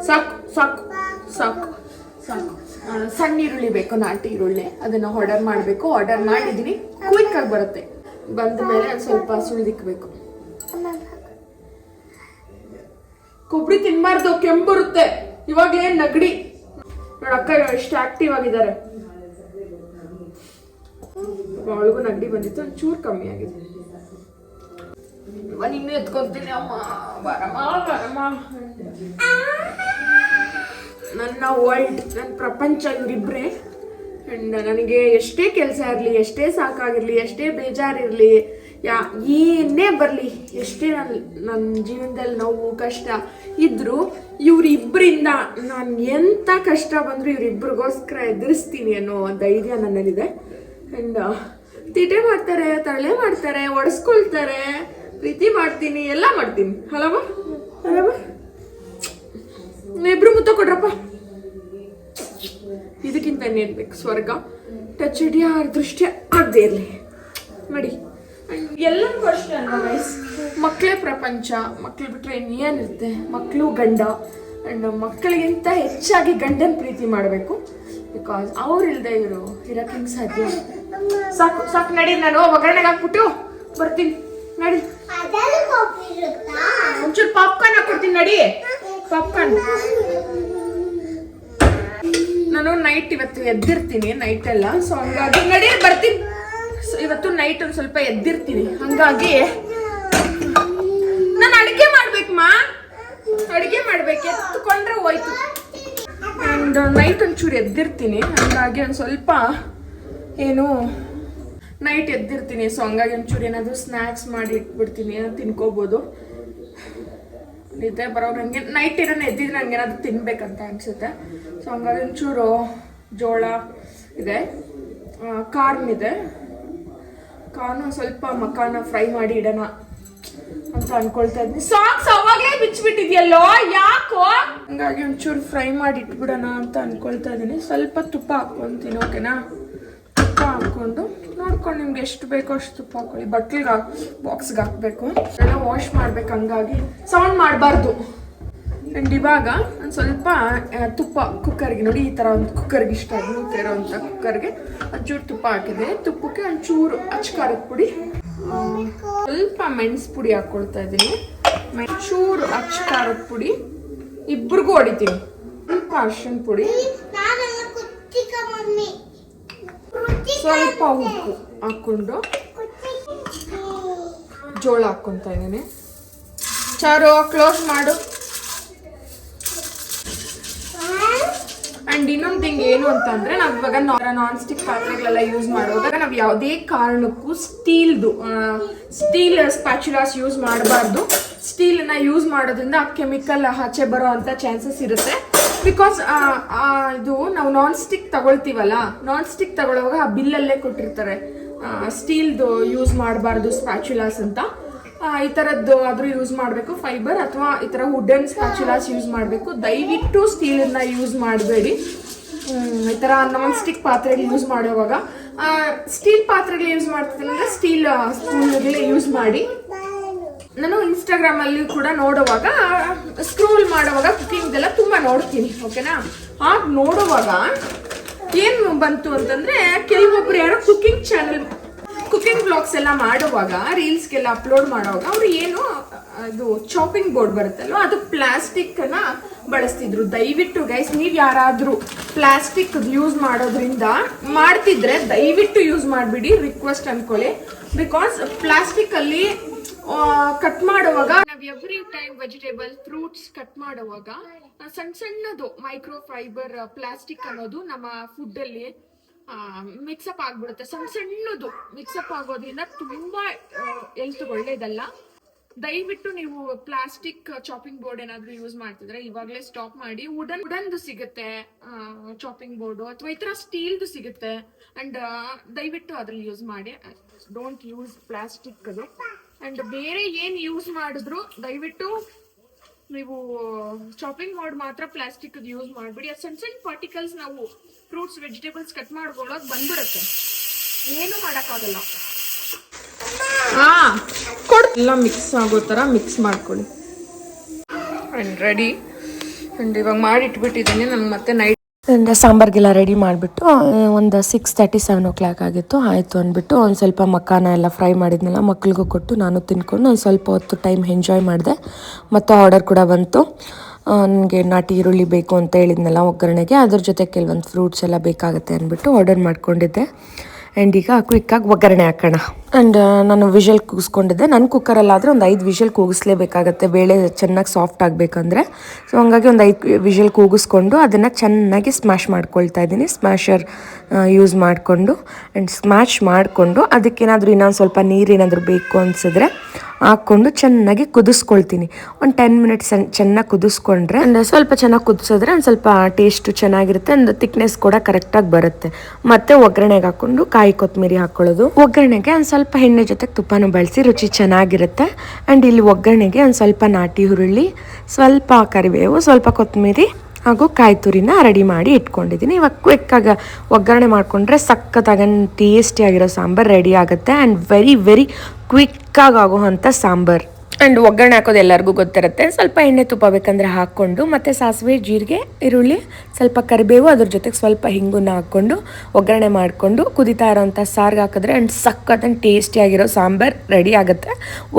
Speaker 2: ಸಾಕು ಸಾಕು ಸಾಕು ಸಾಕು. ಸಣ್ಣ ಈರುಳ್ಳಿ ಬೇಕು, ನಾಟಿ ಈರುಳ್ಳಿ. ಅದನ್ನು ಆರ್ಡರ್ ಮಾಡಬೇಕು. ಆರ್ಡರ್ ಮಾಡಿದ್ದೀನಿ, ಕ್ವಿಕ್ಕಾಗಿ ಬರುತ್ತೆ. ಬಂದ ಮೇಲೆ ಒಂದು ಸ್ವಲ್ಪ ಸುಳಿದಿಕ್ಬೇಕು. ಕೊಬ್ಬರಿ ತಿನ್ಬಾರ್ದು, ಕೆಂಪು ಬರುತ್ತೆ. ಇವಾಗಲೇ ನಗಡಿ ನೋಡ ಅಕ್ಕ ಎಷ್ಟು ಆಕ್ಟಿವ್ ಆಗಿದ್ದಾರೆ. ಅವಳಿಗೂ ನಗಡಿ ಬಂದಿತ್ತು, ಒಂಚೂರು ಕಮ್ಮಿ ಆಗಿದೆ. ಇನ್ನೂ ಎತ್ಕೊಂತೀನಿ. ಅಮ್ಮ ಬರಮ್ಮ ಬರಮ್ಮ. ನನ್ನ ವರ್ಲ್ಡ್, ನನ್ನ ಪ್ರಪಂಚ ಇವರಿಬ್ಬರೇ. ಆ್ಯಂಡ್ ನನಗೆ ಎಷ್ಟೇ ಕೆಲಸ ಇರಲಿ, ಎಷ್ಟೇ ಸಾಕಾಗಿರಲಿ, ಎಷ್ಟೇ ಬೇಜಾರಿರಲಿ, ಏನೇ ಬರಲಿ, ಎಷ್ಟೇ ನನ್ನ ಜೀವನದಲ್ಲಿ ನೋವು ಕಷ್ಟ ಇದ್ದರೂ ಇವರಿಬ್ಬರಿಂದ ನಾನು ಎಂಥ ಕಷ್ಟ ಬಂದರೂ ಇವರಿಬ್ಬರಿಗೋಸ್ಕರ ಎದುರಿಸ್ತೀನಿ ಅನ್ನೋ ಧೈರ್ಯ ನನ್ನಲ್ಲಿದೆ. ಆ್ಯಂಡ್ ತೀಟೆ ಮಾಡ್ತಾರೆ, ತರಲೆ ಮಾಡ್ತಾರೆ, ಒಡಿಸ್ಕೊಳ್ತಾರೆ, ಪ್ರೀತಿ ಮಾಡ್ತೀನಿ, ಎಲ್ಲ ಮಾಡ್ತೀನಿ. ಅಲ್ಲಮ್ಮ ಅಲ್ಲಮ್ಮ, ಇಬ್ರು ಮುತ್ತ ಕೊಡ್ರಪ್ಪ. ಇದಕ್ಕಿಂತ ಇನ್ನೇನು ಬೇಕು? ಸ್ವರ್ಗ ಟಚ್ ಹಿಡಿಯ ದೃಷ್ಟಿ ಆಗದೆ ಇರಲಿ ಮಾಡಿ. ಎಲ್ಲರಿಗೂ ಅಷ್ಟೇ ಅಲ್ವಾ ಗೈಸ್, ಮಕ್ಕಳೇ ಪ್ರಪಂಚ. ಮಕ್ಳು ಬಿಟ್ರೆ ಇನ್ನೇನಿರುತ್ತೆ? ಮಕ್ಕಳು ಗಂಡ. ಆ್ಯಂಡ್ ಮಕ್ಕಳಿಗಿಂತ ಹೆಚ್ಚಾಗಿ ಗಂಡನ ಪ್ರೀತಿ ಮಾಡಬೇಕು. ಬಿಕಾಸ್ ಅವ್ರಿಲ್ದೆ ಇವರು ಇರಕ್ಕೆ ಹೆಂಗೆ ಸಾಧ್ಯ? ಸಾಕು ಸಾಕು ನಡಿ, ನಾನು ಒಗ್ಗರಣೆಗೆ ಹಾಕ್ಬಿಟ್ಟು ಬರ್ತೀನಿ. ನಡಿ, ಒಂಚೂರು ಪಾಪ್ಕಾರ್ನ್ ಹಾಕ್ಕೊಡ್ತೀನಿ. ನಡಿ, ಪಾಪ್ಕಾರ್ನ್. ನಾನು ನೈಟ್ ಇವತ್ತು ಎದ್ದಿರ್ತೀನಿ, ನೈಟ್ ಎಲ್ಲ. ಸೊ ಹಂಗಾಗಿ ನಡಿ ಬರ್ತೀನಿ. ಇವತ್ತು ನೈಟ್ ಒಂದು ಸ್ವಲ್ಪ ಎದ್ದಿರ್ತೀನಿ, ಹಂಗಾಗಿ ನಾನು ಅಡುಗೆ ಮಾಡ್ಬೇಕಮ್ಮ, ಅಡುಗೆ ಮಾಡ್ಬೇಕು. ಎತ್ಕೊಂಡ್ರೆ ಹೋಯ್ತು. ಆ್ಯಂಡ್ ನೈಟ್ ಒಂಚೂರು ಎದ್ದಿರ್ತೀನಿ, ಹಂಗಾಗಿ ಒಂದು ಸ್ವಲ್ಪ ಏನು ನೈಟ್ ಎದ್ದಿರ್ತೀನಿ. ಸೊ ಹಂಗಾಗಿ ಒಂಚೂರು ಏನಾದರೂ ಸ್ನ್ಯಾಕ್ಸ್ ಮಾಡಿ ಇಟ್ಬಿಡ್ತೀನಿ, ಏನೋ ತಿನ್ಕೋಬೋದು. ನಿದ್ದೆ ಬರೋರು ನನಗೆ ನೈಟ್ ಇರೋನು ಎದ್ದಿದ್ರೆ ನನಗೆ ಏನಾದರೂ ತಿನ್ಬೇಕಂತ ಅನಿಸುತ್ತೆ. ಸೊ ಹಂಗಾಗಿ ಒಂಚೂರು ಜೋಳ ಇದೆ, ಕಾರ್ನ್ ಇದೆ. ಕಾರ್ನ್ ಸ್ವಲ್ಪ ಮಕಾನ ಫ್ರೈ ಮಾಡಿ ಇಡೋಣ ಅಂತ ಅನ್ಕೊಳ್ತಾ ಇದ್ದೀನಿ. ಸಾಕ್ಸ್ ಅವಾಗಲೇ ಬಿಚ್ಚಿಬಿಟ್ಟಿದ್ಯಲ್ಲೋ, ಯಾಕೋ? ಹಂಗಾಗಿ ಒಂಚೂರು ಫ್ರೈ ಮಾಡಿ ಇಟ್ಬಿಡೋಣ ಅಂತ ಅನ್ಕೊಳ್ತಾ ಇದ್ದೀನಿ. ಸ್ವಲ್ಪ ತುಪ್ಪ ಹಾಕ್ಕೊತೀನಿ, ಓಕೆನಾ. ತುಪ್ಪ ಹಾಕ್ಕೊಂಡು ನೋಡ್ಕೊಂಡು ನಿಮ್ಗೆ ಎಷ್ಟು ಬೇಕೋ ಅಷ್ಟು ತುಪ್ಪ ಹಾಕೊಳ್ಳಿ. ಬಟ್ಲಿಗೆ ಬಾಕ್ಸ್ಗೆ ಹಾಕಬೇಕು, ಎಲ್ಲ ವಾಶ್ ಮಾಡ್ಬೇಕು, ಹಂಗಾಗಿ ಸೌಂಡ್ ಮಾಡಬಾರ್ದು. ಆ್ಯಂಡ್ ಇವಾಗ ಒಂದು ಸ್ವಲ್ಪ ತುಪ್ಪ ಕುಕ್ಕರ್ಗೆ, ನೋಡಿ ಈ ಥರ ಒಂದು ಕುಕ್ಕರ್ಗೆ ಇಷ್ಟ ಇರೋಂಥ ಕುಕ್ಕರ್ಗೆ ಒಂಚೂರು ತುಪ್ಪ ಹಾಕಿದೆ. ತುಪ್ಪಕ್ಕೆ ಒಂಚೂರು ಅಚ್ಚ ಖಾರದ ಪುಡಿ, ಸ್ವಲ್ಪ ಮೆಣಸು ಪುಡಿ ಹಾಕ್ಕೊಳ್ತಾ ಇದ್ದೀನಿ. ಚೂರು ಅಚ್ಚ ಖಾರದ ಪುಡಿ, ಇಬ್ರಿಗೂ ಹೊಡಿತೀನಿ. ಸ್ವಲ್ಪ ಅರಿಶಿನ ಪುಡಿ, ಸ್ವಲ್ಪ ಉಪ್ಪು ಹಾಕ್ಕೊಂಡು ಜೋಳ ಹಾಕ್ಕೊತಾ ಇದ್ದೀನಿ. ಚಾರು ಕ್ಲೋಸ್ ಮಾಡು. ಆ್ಯಂಡ್ ಇನ್ನೊಂದು ಥಿಂಗ್ ಏನು ಅಂತಂದರೆ, ನಾವು ಇವಾಗ ನಾನ್ ಸ್ಟಿಕ್ ಪಾತ್ರೆಗಳೆಲ್ಲ ಯೂಸ್ ಮಾಡುವಾಗ ನಾವು ಯಾವುದೇ ಕಾರಣಕ್ಕೂ ಸ್ಟೀಲ್ ಸ್ಪ್ಯಾಚುಲಾಸ್ ಯೂಸ್ ಮಾಡಬಾರ್ದು. ಸ್ಟೀಲನ್ನು ಯೂಸ್ ಮಾಡೋದ್ರಿಂದ ಆ ಕೆಮಿಕಲ್ ಆಚೆ ಬರೋ ಅಂಥ ಚಾನ್ಸಸ್ ಇರುತ್ತೆ. ಬಿಕಾಸ್ ಇದು ನಾವು ನಾನ್ ಸ್ಟಿಕ್ ತಗೊಳ್ತೀವಲ್ಲ, ನಾನ್ ಸ್ಟಿಕ್ ತಗೊಳ್ಳುವಾಗ ಆ ಬಿಲ್ಲಲ್ಲೇ ಕೊಟ್ಟಿರ್ತಾರೆ ಸ್ಟೀಲ್ದು ಯೂಸ್ ಮಾಡಬಾರ್ದು ಸ್ಪ್ಯಾಚುಲಾಸ್ ಅಂತ. ಈ ಥರದ್ದು ಆದರೂ ಯೂಸ್ ಮಾಡಬೇಕು, ಫೈಬರ್ ಅಥವಾ ಈ ಥರ ವುಡನ್ ಸ್ಪ್ಯಾಚುಲಾಸ್ ಯೂಸ್ ಮಾಡಬೇಕು. ದಯವಿಟ್ಟು ಸ್ಟೀಲನ್ನು ಯೂಸ್ ಮಾಡಬೇಡಿ. ಈ ಥರ ನಾನ್ ಸ್ಟಿಕ್ ಪಾತ್ರೆಗಳು ಯೂಸ್ ಮಾಡುವಾಗ, ಸ್ಟೀಲ್ ಪಾತ್ರೆಗಳು ಯೂಸ್ ಮಾಡ್ತಿದ್ದೀನಿ ಅಂದರೆ ಸ್ಟೀಲ್ ಸ್ಪೂನ್ಗಳೇ ಯೂಸ್ ಮಾಡಿ. ನಾನು ಇನ್ಸ್ಟಾಗ್ರಾಮಲ್ಲಿ ಕೂಡ ನೋಡುವಾಗ, ಸ್ಕ್ರೋಲ್ ಮಾಡುವಾಗ ಕುಕಿಂಗ್ದೆಲ್ಲ ತುಂಬ ನೋಡ್ತೀನಿ, ಓಕೆನಾ. ಆಗ ನೋಡುವಾಗ ಏನು ಬಂತು ಅಂತಂದ್ರೆ ಕೆಲವೊಬ್ರು ಯಾರೋ ಕುಕಿಂಗ್ ಬ್ಲಾಗ್ಸ್ ಎಲ್ಲ ಮಾಡುವಾಗ ರೀಲ್ಸ್ಗೆಲ್ಲ ಅಪ್ಲೋಡ್ ಮಾಡುವಾಗ ಅವ್ರು ಏನು ಅದು ಚಾಪಿಂಗ್ ಬೋರ್ಡ್ ಬರುತ್ತಲ್ವ ಅದು ಪ್ಲಾಸ್ಟಿಕ್ ಅನ್ನ ಬಳಸ್ತಿದ್ರು. ದಯವಿಟ್ಟು ಗೈಸ್, ನೀವ್ ಯಾರಾದ್ರೂ ಪ್ಲಾಸ್ಟಿಕ್ ಯೂಸ್ ಮಾಡೋದ್ರಿಂದ ಮಾಡ್ತಿದ್ರೆ ದಯವಿಟ್ಟು ಯೂಸ್ ಮಾಡ್ಬಿಡಿ, ರಿಕ್ವೆಸ್ಟ್ ಅನ್ಕೊಳ್ಳಿ. ಬಿಕಾಸ್ ಪ್ಲಾಸ್ಟಿಕ್ ಅಲ್ಲಿ ಕಟ್ ಮಾಡುವಾಗ ನಾವ್ every time vegetable fruits cut ಮಾಡುವಾಗ ಸಣ್ಣದು ಮೈಕ್ರೋ ಫೈಬರ್ ಪ್ಲಾಸ್ಟಿಕ್ ಅನ್ನೋದು ನಮ್ಮ ಫುಡ್ ಅಲ್ಲಿ ಮಿಕ್ಸಪ್ ಆಗ್ಬಿಡುತ್ತೆ. ಸಣ್ಣದು ಮಿಕ್ಸಪ್ ಆಗೋದ್ರಿಂದ ತುಂಬಾ ಹೆಲ್ತ್ ಒಳ್ಳೇದಲ್ಲ. ದಯವಿಟ್ಟು ನೀವು ಪ್ಲಾಸ್ಟಿಕ್ ಚಾಪಿಂಗ್ ಬೋರ್ಡ್ ಏನಾದ್ರು ಯೂಸ್ ಮಾಡ್ತಿದ್ರೆ ಇವಾಗಲೇ ಸ್ಟಾಪ್ ಮಾಡಿ. ವುಡನ್ದು ಸಿಗುತ್ತೆ ಚಾಪಿಂಗ್ ಬೋರ್ಡ್, ಅಥವಾ ಈ ತರ ಸ್ಟೀಲ್ದು ಸಿಗುತ್ತೆ. ಅಂಡ್ ದಯವಿಟ್ಟು ಅದ್ರಲ್ಲಿ ಯೂಸ್ ಮಾಡಿ. ಡೋಂಟ್ ಯೂಸ್ ಪ್ಲಾಸ್ಟಿಕ್ ಅದು. ಅಂಡ್ ಬೇರೆ ಏನ್ ಯೂಸ್ ಮಾಡಿದ್ರು ದಯವಿಟ್ಟು ನೀವು ಚಾಪಿಂಗ್ ಬೋರ್ಡ್ ಮಾತ್ರ ಪ್ಲಾಸ್ಟಿಕ್ ಯೂಸ್ ಮಾಡ್ಬಿಡಿ. ಸಣ್ಣ ಪಾರ್ಟಿಕಲ್ಸ್ ನಾವು ಫ್ರೂಟ್ಸ್ ವೆಜಿಟೇಬಲ್ಸ್ ಕಟ್ ಮಾಡ್ಕೊಳ್ಳೋದು ಬಂದ್ಬಿಡುತ್ತೆ, ಏನು ಮಾಡಕ್ಕಾಗಲ್ಲ. ಎಲ್ಲ ಮಿಕ್ಸ್ ಆಗೋ ಥರ ಮಿಕ್ಸ್ ಮಾಡ್ಕೊಳ್ಳಿ. And ready. ಆ್ಯಂಡ್ ಇವಾಗ ಮಾಡಿಟ್ಬಿಟ್ಟಿದ್ದೀನಿ. ನಾನು ಮತ್ತೆ ನೈಟ್
Speaker 1: ಸಾಂಬಾರ್ಗೆಲ್ಲ ರೆಡಿ ಮಾಡಿಬಿಟ್ಟು ಒಂದು 6:30, 7 o'clock ಆಗಿತ್ತು. ಆಯಿತು ಅಂದ್ಬಿಟ್ಟು ಒಂದು ಸ್ವಲ್ಪ ಮಕ್ಕಾನ ಎಲ್ಲ ಫ್ರೈ ಮಾಡಿದ್ನಲ್ಲ ಮಕ್ಳಿಗೂ ಕೊಟ್ಟು ನಾನು ತಿನ್ಕೊಂಡು ಒಂದು ಸ್ವಲ್ಪ ಹೊತ್ತು ಟೈಮ್ ಎಂಜಾಯ್ ಮಾಡಿದೆ. ಮತ್ತು ಆರ್ಡರ್ ಕೂಡ ಬಂತು. ನನಗೆ ನಾಟಿ ಈರುಳ್ಳಿ ಬೇಕು ಅಂತ ಹೇಳಿದ್ನಲ್ಲ ಒಗ್ಗರಣೆಗೆ, ಅದ್ರ ಜೊತೆ ಕೆಲವೊಂದು ಫ್ರೂಟ್ಸ್ ಎಲ್ಲ ಬೇಕಾಗುತ್ತೆ ಅಂದ್ಬಿಟ್ಟು ಆರ್ಡರ್ ಮಾಡ್ಕೊಂಡಿದ್ದೆ. ಆ್ಯಂಡ್ ಈಗ ಕ್ವಿಕ್ಕಾಗಿ ಒಗ್ಗರಣೆ ಹಾಕೋಣ. ಆ್ಯಂಡ್ ನಾನು ವಿಷಲ್ ಕೂಗಿಸ್ಕೊಂಡಿದ್ದೆ. ನನ್ನ ಕುಕ್ಕರಲ್ಲಾದರೆ ಒಂದು 5 ವಿಷಲ್ ಕೂಗಿಸ್ಲೇಬೇಕಾಗತ್ತೆ ಬೇಳೆ ಚೆನ್ನಾಗಿ ಸಾಫ್ಟ್ ಆಗಬೇಕಂದ್ರೆ. ಸೊ ಹಂಗಾಗಿ ಒಂದು 5 ವಿಷಲ್ ಕೂಗಿಸ್ಕೊಂಡು ಅದನ್ನು ಚೆನ್ನಾಗಿ ಸ್ಮ್ಯಾಶ್ ಮಾಡ್ಕೊಳ್ತಾ ಇದ್ದೀನಿ. ಸ್ಮ್ಯಾಶರ್ ಯೂಸ್ ಮಾಡಿಕೊಂಡು ಆ್ಯಂಡ್ ಸ್ಮ್ಯಾಶ್ ಮಾಡಿಕೊಂಡು ಅದಕ್ಕೇನಾದರೂ ಇನ್ನೊಂದು ಸ್ವಲ್ಪ ನೀರೇನಾದರೂ ಬೇಕು ಅನಿಸಿದ್ರೆ ಹಾಕ್ಕೊಂಡು ಚೆನ್ನಾಗಿ ಕುದಿಸ್ಕೊಳ್ತೀನಿ. ಒಂದು 10 ಮಿನಿಟ್ಸ್ ಚೆನ್ನಾಗಿ ಕುದಿಸ್ಕೊಂಡ್ರೆ ಸ್ವಲ್ಪ ಚೆನ್ನಾಗಿ ಕುದಿಸಿದ್ರೆ ಒಂದು ಸ್ವಲ್ಪ ಟೇಸ್ಟು ಚೆನ್ನಾಗಿರುತ್ತೆ. ಒಂದು ಥಿಕ್ನೆಸ್ ಕೂಡ ಕರೆಕ್ಟಾಗಿ ಬರುತ್ತೆ. ಮತ್ತು ಒಗ್ಗರಣೆಗೆ ಹಾಕ್ಕೊಂಡು ಕಾಯಿ ಕೊತ್ತಂಬರಿ ಹಾಕ್ಕೊಳ್ಳೋದು. ಒಗ್ಗರಣೆಗೆ ಒಂದು ಸ್ವಲ್ಪ ಎಣ್ಣೆ ಜೊತೆಗೆ ತುಪ್ಪನೂ ಬಳಸಿ ರುಚಿ ಚೆನ್ನಾಗಿರುತ್ತೆ. ಆ್ಯಂಡ್ ಇಲ್ಲಿ ಒಗ್ಗರಣೆಗೆ ಒಂದು ಸ್ವಲ್ಪ ನಾಟಿ ಈರುಳ್ಳಿ, ಸ್ವಲ್ಪ ಕರಿಬೇವು, ಸ್ವಲ್ಪ ಕೊತ್ತಂಬರಿ ಹಾಗೂ ಕಾಯಿ ತುರಿನ ರೆಡಿ ಮಾಡಿ ಇಟ್ಕೊಂಡಿದ್ದೀನಿ. ಇವಾಗ ಕ್ವಿಕ್ಕಾಗಿ ಒಗ್ಗರಣೆ ಮಾಡಿಕೊಂಡ್ರೆ ಸಖತ್ತಾಗಿ ಟೇಸ್ಟಿಯಾಗಿರೋ ಸಾಂಬಾರು ರೆಡಿ ಆಗುತ್ತೆ. ಆ್ಯಂಡ್ ವೆರಿ ಕ್ವಿಕ್ಕಾಗಿ ಆಗೋವಂಥ ಸಾಂಬಾರು. ಆ್ಯಂಡ್ ಒಗ್ಗರಣೆ ಹಾಕೋದು ಎಲ್ಲರಿಗೂ ಗೊತ್ತಿರುತ್ತೆ. ಸ್ವಲ್ಪ ಎಣ್ಣೆ ತುಪ್ಪ ಬೇಕಂದರೆ ಹಾಕ್ಕೊಂಡು ಮತ್ತು ಸಾಸಿವೆ, ಜೀರಿಗೆ, ಈರುಳ್ಳಿ, ಸ್ವಲ್ಪ ಕರಿಬೇವು, ಅದ್ರ ಜೊತೆಗೆ ಸ್ವಲ್ಪ ಹಿಂಗನ್ನ ಹಾಕ್ಕೊಂಡು ಒಗ್ಗರಣೆ ಮಾಡಿಕೊಂಡು ಕುದಿತಾ ಇರೋವಂಥ ಸಾರಿಗೆ ಹಾಕಿದ್ರೆ ಆ್ಯಂಡ್ ಸಖತ್ ಟೇಸ್ಟಿಯಾಗಿರೋ ಸಾಂಬಾರು ರೆಡಿ ಆಗುತ್ತೆ.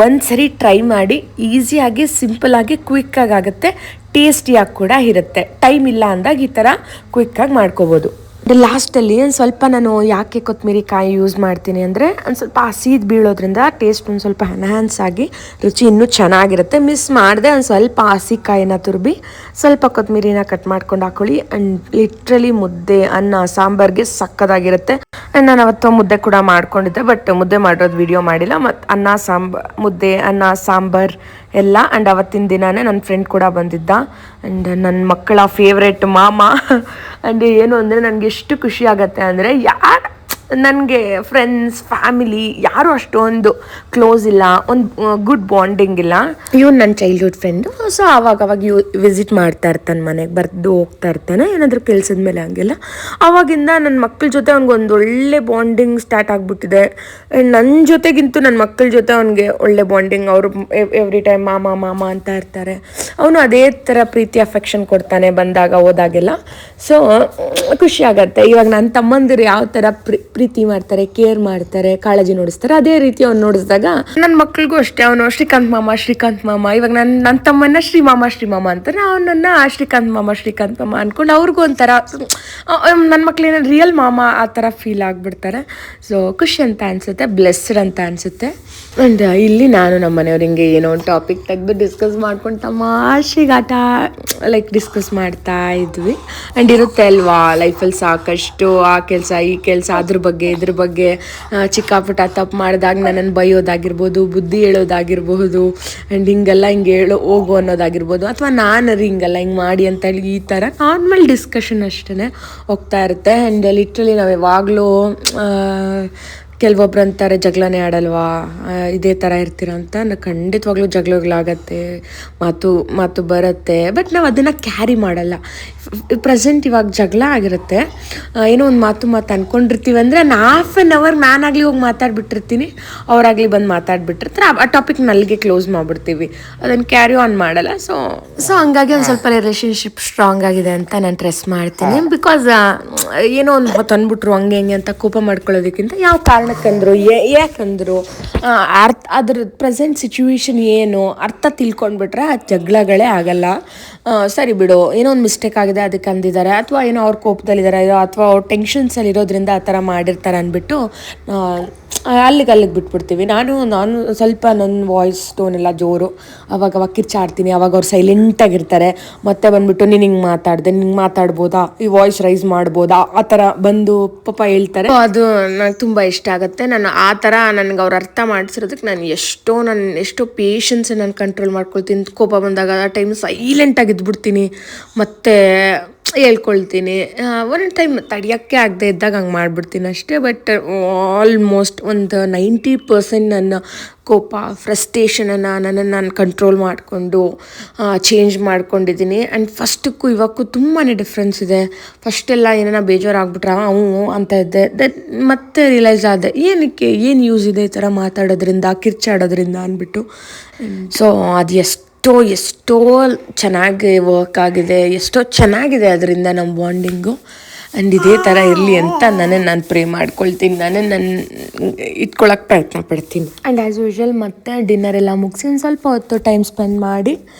Speaker 1: ಒಂದು ಸರಿ ಟ್ರೈ ಮಾಡಿ. ಈಸಿಯಾಗಿ, ಸಿಂಪಲ್ಲಾಗಿ, ಕ್ವಿಕ್ಕಾಗಿ ಆಗುತ್ತೆ. ಟೇಸ್ಟಿಯಾಗಿ ಕೂಡ ಇರುತ್ತೆ. ಟೈಮ್ ಇಲ್ಲ ಅಂದಾಗ ಈ ಥರ ಕ್ವಿಕ್ಕಾಗಿ ಮಾಡ್ಕೋಬೋದು. ಲಾಸ್ಟಲ್ಲಿ ಒಂದು ಸ್ವಲ್ಪ ನಾನು ಯಾಕೆ ಕೊತ್ತಂಬರಿ ಕಾಯಿ ಯೂಸ್ ಮಾಡ್ತೀನಿ ಅಂದರೆ ಒಂದು ಸ್ವಲ್ಪ ಹಸಿದು ಬೀಳೋದ್ರಿಂದ ಟೇಸ್ಟ್ ಒಂದು ಸ್ವಲ್ಪ ಎನ್ಹ್ಯಾನ್ಸ್ ಆಗಿ ರುಚಿ ಇನ್ನೂ ಚೆನ್ನಾಗಿರುತ್ತೆ. ಮಿಸ್ ಮಾಡಿದೆ ಒಂದು ಸ್ವಲ್ಪ ಹಸಿ ಕಾಯಿನ ತುರ್ಬಿ ಸ್ವಲ್ಪ ಕೊತ್ತಂಬರಿನ ಕಟ್ ಮಾಡ್ಕೊಂಡು ಹಾಕೊಳ್ಳಿ. ಆ್ಯಂಡ್ ಲಿಟ್ರಲಿ ಮುದ್ದೆ, ಅನ್ನ, ಸಾಂಬಾರ್ಗೆ ಸಕ್ಕತ್ತಾಗಿರುತ್ತೆ. ಆ್ಯಂಡ್ ನಾನು ಅವತ್ತು ಮುದ್ದೆ ಕೂಡ ಮಾಡ್ಕೊಂಡಿದ್ದೆ, ಬಟ್ ಮುದ್ದೆ ಮಾಡೋದು ವಿಡಿಯೋ ಮಾಡಿಲ್ಲ. ಮತ್ತು ಮುದ್ದೆ, ಅನ್ನ, ಸಾಂಬಾರು ಎಲ್ಲ. ಆ್ಯಂಡ್ ಅವತ್ತಿನ ದಿನವೇ ನನ್ನ ಫ್ರೆಂಡ್ ಕೂಡ ಬಂದಿದ್ದ. ಆ್ಯಂಡ್ ನನ್ನ ಮಕ್ಕಳ ಫೇವ್ರೇಟ್ ಮಾಮ. ಆ್ಯಂಡ್ ಏನು ಅಂದರೆ ನನಗೆ ಎಷ್ಟು ಖುಷಿ ಆಗುತ್ತೆ ಅಂದರೆ ನನಗೆ ಫ್ರೆಂಡ್ಸ್, ಫ್ಯಾಮಿಲಿ ಯಾರೂ ಅಷ್ಟೊಂದು ಕ್ಲೋಸ್ ಇಲ್ಲ, ಒಂದು ಗುಡ್ ಬಾಂಡಿಂಗ್ ಇಲ್ಲ. ಇವನು ನನ್ನ ಚೈಲ್ಡ್ಹುಡ್ ಫ್ರೆಂಡು. ಸೊ ಅವಾಗ ವಿಸಿಟ್ ಮಾಡ್ತಾ ಇರ್ತಾನೆ, ಮನೆಗೆ ಬರ್ದು ಹೋಗ್ತಾ ಇರ್ತಾನೆ ಏನಾದರೂ ಕೆಲಸದ ಮೇಲೆ. ಹಂಗೆಲ್ಲ ಅವಾಗಿಂದ ನನ್ನ ಮಕ್ಕಳ ಜೊತೆ ಅವ್ನಿಗೆ ಒಳ್ಳೆ ಬಾಂಡಿಂಗ್ ಸ್ಟಾರ್ಟ್ ಆಗಿಬಿಟ್ಟಿದೆ. ನನ್ನ ಜೊತೆಗಿಂತೂ ನನ್ನ ಮಕ್ಕಳ ಜೊತೆ ಅವ್ನಿಗೆ ಒಳ್ಳೆ ಬಾಂಡಿಂಗ್. ಅವರು ಎವ್ರಿ ಟೈಮ್ ಮಾಮ ಅಂತ ಇರ್ತಾರೆ. ಅವನು ಅದೇ ಥರ ಪ್ರೀತಿ ಅಫೆಕ್ಷನ್ ಕೊಡ್ತಾನೆ ಬಂದಾಗ ಹೋದಾಗೆಲ್ಲ. ಸೊ ಖುಷಿ ಆಗತ್ತೆ. ಇವಾಗ ನನ್ನ ತಮ್ಮಂದಿರು ಯಾವ ಥರ ಪ್ರೀತಿ ಮಾಡ್ತಾರೆ, ಕೇರ್ ಮಾಡ್ತಾರೆ, ಕಾಳಜಿ ನೋಡಿಸ್ತಾರೆ, ಅದೇ ರೀತಿ ಅವ್ನು ನೋಡಿಸಿದಾಗ ನನ್ನ ಮಕ್ಳಿಗೂ ಅಷ್ಟೇ. ಅವನು ಶ್ರೀಕಾಂತ್ ಮಾಮ. ಇವಾಗ ನನ್ನ ತಮ್ಮನ್ನ ಶ್ರೀಮಾಮ ಅಂತಾರೆ. ಅವನನ್ನ ಶ್ರೀಕಾಂತ್ ಮಾಮ ಅಂದ್ಕೊಂಡು ಅವ್ರಿಗೂ ಒಂಥರ ನನ್ನ ಮಕ್ಳೇನ ರಿಯಲ್ ಮಾಮ ಆ ಥರ ಫೀಲ್ ಆಗಿಬಿಡ್ತಾರೆ. ಸೊ ಖುಷಿ ಅಂತ ಅನಿಸುತ್ತೆ, ಬ್ಲೆಸ್ಡ್ ಅಂತ ಅನಿಸುತ್ತೆ. ಆ್ಯಂಡ್ ಇಲ್ಲಿ ನಾನು ನಮ್ಮ ಮನೆಯವ್ರು ಹಿಂಗೆ ಏನೋ ಒಂದು ಟಾಪಿಕ್ ತೆಗೆದು ಡಿಸ್ಕಸ್ ಮಾಡ್ಕೊಂಡು ತಮಾಷೆಗಾಟ ಡಿಸ್ಕಸ್ ಮಾಡ್ತಾ ಇದ್ವಿ. ಆ್ಯಂಡ್ ಇರುತ್ತೆ ಅಲ್ವಾ ಲೈಫಲ್ಲಿ ಸಾಕಷ್ಟು ಆ ಕೆಲಸ ಈ ಕೆಲಸ ಅದ್ರ ಬಗ್ಗೆ ಇದ್ರ ಬಗ್ಗೆ ಚಿಕ್ಕ ಪುಟ್ಟ ತಪ್ಪು ಮಾಡಿದಾಗ ನನ್ನನ್ನು ಬೈಯೋದಾಗಿರ್ಬೋದು, ಬುದ್ಧಿ ಹೇಳೋದಾಗಿರ್ಬೋದು, ಆ್ಯಂಡ್ ಹಿಂಗೆ ಹೋಗು ಅನ್ನೋದಾಗಿರ್ಬೋದು, ಅಥವಾ ನಾನು ಹಿಂಗಲ್ಲ ಹಿಂಗೆ ಮಾಡಿ ಅಂತ ಹೇಳಿ ಈ ಥರ ನಾರ್ಮಲ್ ಡಿಸ್ಕಷನ್ ಅಷ್ಟೇ ಹೋಗ್ತಾ ಇರುತ್ತೆ. ಆ್ಯಂಡ್ ಲಿಟ್ರಲಿ ನಾವು ಯಾವಾಗಲೂ ಕೆಲವೊಬ್ರು ಅಂತಾರೆ ಜಗಳನೇ ಆಡಲ್ವಾ, ಇದೇ ಥರ ಇರ್ತೀರ ಅಂತ. ಖಂಡಿತವಾಗ್ಲೂ ಜಗಳಾಗತ್ತೆ, ಮಾತು ಬರುತ್ತೆ, ಬಟ್ ನಾವು ಅದನ್ನು ಕ್ಯಾರಿ ಮಾಡಲ್ಲ. ಪ್ರೆಸೆಂಟ್ ಇವಾಗ ಜಗಳ ಆಗಿರುತ್ತೆ, ಏನೋ ಒಂದು ಮಾತು ಅಂದ್ಕೊಂಡಿರ್ತೀವಿ ಅಂದರೆ ನಾನು ಹಾಫ್ ಆನ್ ಅವರ್ ನಾನಾಗಲಿ ಹೋಗಿ ಮಾತಾಡ್ಬಿಟ್ಟಿರ್ತೀನಿ, ಅವರಾಗಲಿ ಬಂದು ಮಾತಾಡ್ಬಿಟ್ಟಿರ್ತಾರೆ. ಆ ಟಾಪಿಕ್ ನಲ್ಲಿಗೆ ಕ್ಲೋಸ್ ಮಾಡಿಬಿಡ್ತೀವಿ, ಅದನ್ನು ಕ್ಯಾರಿ ಆನ್ ಮಾಡಲ್ಲ. ಸೊ ಹಂಗಾಗಿ ಒಂದು ಸ್ವಲ್ಪ ರಿಲೇಷನ್ಶಿಪ್ ಸ್ಟ್ರಾಂಗ್ ಆಗಿದೆ ಅಂತ ನಾನು ಟ್ರೆಸ್ ಮಾಡ್ತೀನಿ. ಬಿಕಾಸ್ ಏನೋ ಒಂದು ಹೊತ್ತು ಅಂದ್ಬಿಟ್ರು ಹಂಗೆ ಹೆಂಗೆ ಅಂತ ಕೋಪ ಮಾಡ್ಕೊಳ್ಳೋದಕ್ಕಿಂತ ಯಾವ ಕಾರಣಕ್ಕಂದ್ರು, ಯಾಕಂದ್ರು, ಅದ್ರ ಪ್ರೆಸೆಂಟ್ ಸಿಚುವೇಶನ್ ಏನು ಅರ್ಥ ತಿಳ್ಕೊಂಡ್ಬಿಟ್ರೆ ಆ ಜಗಳಗಳೇ ಆಗಲ್ಲ. ಸರಿ ಬಿಡು, ಏನೋ ಒಂದು ಮಿಸ್ಟೇಕ್ ಆಗಿದೆ ಅದಕ್ಕೆ ಅಂದಿದ್ದಾರೆ, ಅಥವಾ ಏನೋ ಅವ್ರ ಕೋಪದಲ್ಲಿದ್ದಾರೆ, ಅಥವಾ ಅವ್ರ ಟೆನ್ಷನ್ಸಲ್ಲಿ ಇರೋದ್ರಿಂದ ಆ ಥರ ಮಾಡಿರ್ತಾರೆ ಅಂದ್ಬಿಟ್ಟು ಅಲ್ಲಿಗೆ ಬಿಟ್ಬಿಡ್ತೀವಿ. ನಾನು ಸ್ವಲ್ಪ ನನ್ನ ವಾಯ್ಸ್ ಟೋನ್ ಎಲ್ಲ ಜೋರು, ಅವಾಗ ಕಿರ್ಚಾಡ್ತೀನಿ, ಅವಾಗ ಅವ್ರು ಸೈಲೆಂಟಾಗಿರ್ತಾರೆ. ಮತ್ತೆ ಬಂದ್ಬಿಟ್ಟು ನೀನು ಹಿಂಗೆ ಮಾತಾಡ್ಬೋದಾ, ಈ ವಾಯ್ಸ್ ರೈಸ್ ಮಾಡ್ಬೋದಾ, ಆ ಥರ ಬಂದು ಪಾಪ ಹೇಳ್ತಾರೆ. ಅದು ನನಗೆ ತುಂಬ ಇಷ್ಟ ಆಗುತ್ತೆ. ನಾನು ಆ ಥರ ನನಗೆ ಅವ್ರು ಅರ್ಥ ಮಾಡಿಸಿರೋದಕ್ಕೆ ನಾನು ಎಷ್ಟೋ ಪೇಷನ್ಸ್ ನಾನು ಕಂಟ್ರೋಲ್ ಮಾಡ್ಕೊಳ್ತೀನಿ. ಕೋಪ ಬಂದಾಗ ಆ ಟೈಮ್ ಸೈಲೆಂಟಾಗಿ ಇದ್ಬಿಡ್ತೀನಿ, ಮತ್ತೆ ಹೇಳ್ಕೊಳ್ತೀನಿ. ಒಂದೊಂದು ಟೈಮ್ ತಡಿಯೋಕ್ಕೆ ಆಗದೆ ಇದ್ದಾಗ ಹಂಗೆ ಮಾಡಿಬಿಡ್ತೀನಿ ಅಷ್ಟೇ. ಬಟ್ ಆಲ್ಮೋಸ್ಟ್ ಒಂದು 90% ನನ್ನ ಕೋಪ, ಫ್ರಸ್ಟ್ರೇಷನನ್ನು ನಾನು ಕಂಟ್ರೋಲ್ ಮಾಡಿಕೊಂಡು ಚೇಂಜ್ ಮಾಡ್ಕೊಂಡಿದ್ದೀನಿ. ಆ್ಯಂಡ್ ಫಸ್ಟಕ್ಕೂ ಇವಾಗೂ ತುಂಬಾ ಡಿಫ್ರೆನ್ಸ್ ಇದೆ. ಫಸ್ಟೆಲ್ಲ ಏನಾರ ಬೇಜಾರಾಗ್ಬಿಟ್ರೆ ಅಂತ ಇದ್ದೆ, ಮತ್ತೆ ರಿಯಲೈಸ್ ಆದೆ ಏನಕ್ಕೆ, ಏನು ಯೂಸ್ ಇದೆ ಈ ಥರ ಮಾತಾಡೋದ್ರಿಂದ, ಕಿರ್ಚಾಡೋದ್ರಿಂದ ಅಂದ್ಬಿಟ್ಟು. ಸೊ ಅದು ಎಷ್ಟೋ ಚೆನ್ನಾಗಿ ವರ್ಕ್ ಆಗಿದೆ, ಎಷ್ಟೋ ಚೆನ್ನಾಗಿದೆ ಅದರಿಂದ ನಮ್ಮ ಬಾಂಡಿಂಗು. ಆ್ಯಂಡ್ ಇದೇ ಥರ ಇರಲಿ ಅಂತ ನಾನು ಪ್ರೇ ಮಾಡ್ಕೊಳ್ತೀನಿ, ನಾನು ಇಟ್ಕೊಳ್ಳೋಕೆ ಪ್ರಯತ್ನ ಪಡ್ತೀನಿ. ಆ್ಯಂಡ್ ಆ್ಯಸ್ ಯೂಶ್ವಲ್ ಮತ್ತೆ ಡಿನ್ನರ್ ಎಲ್ಲ ಮುಗಿಸಿ ಒಂದು ಸ್ವಲ್ಪ ಹೊತ್ತು ಟೈಮ್ ಸ್ಪೆಂಡ್ ಮಾಡಿ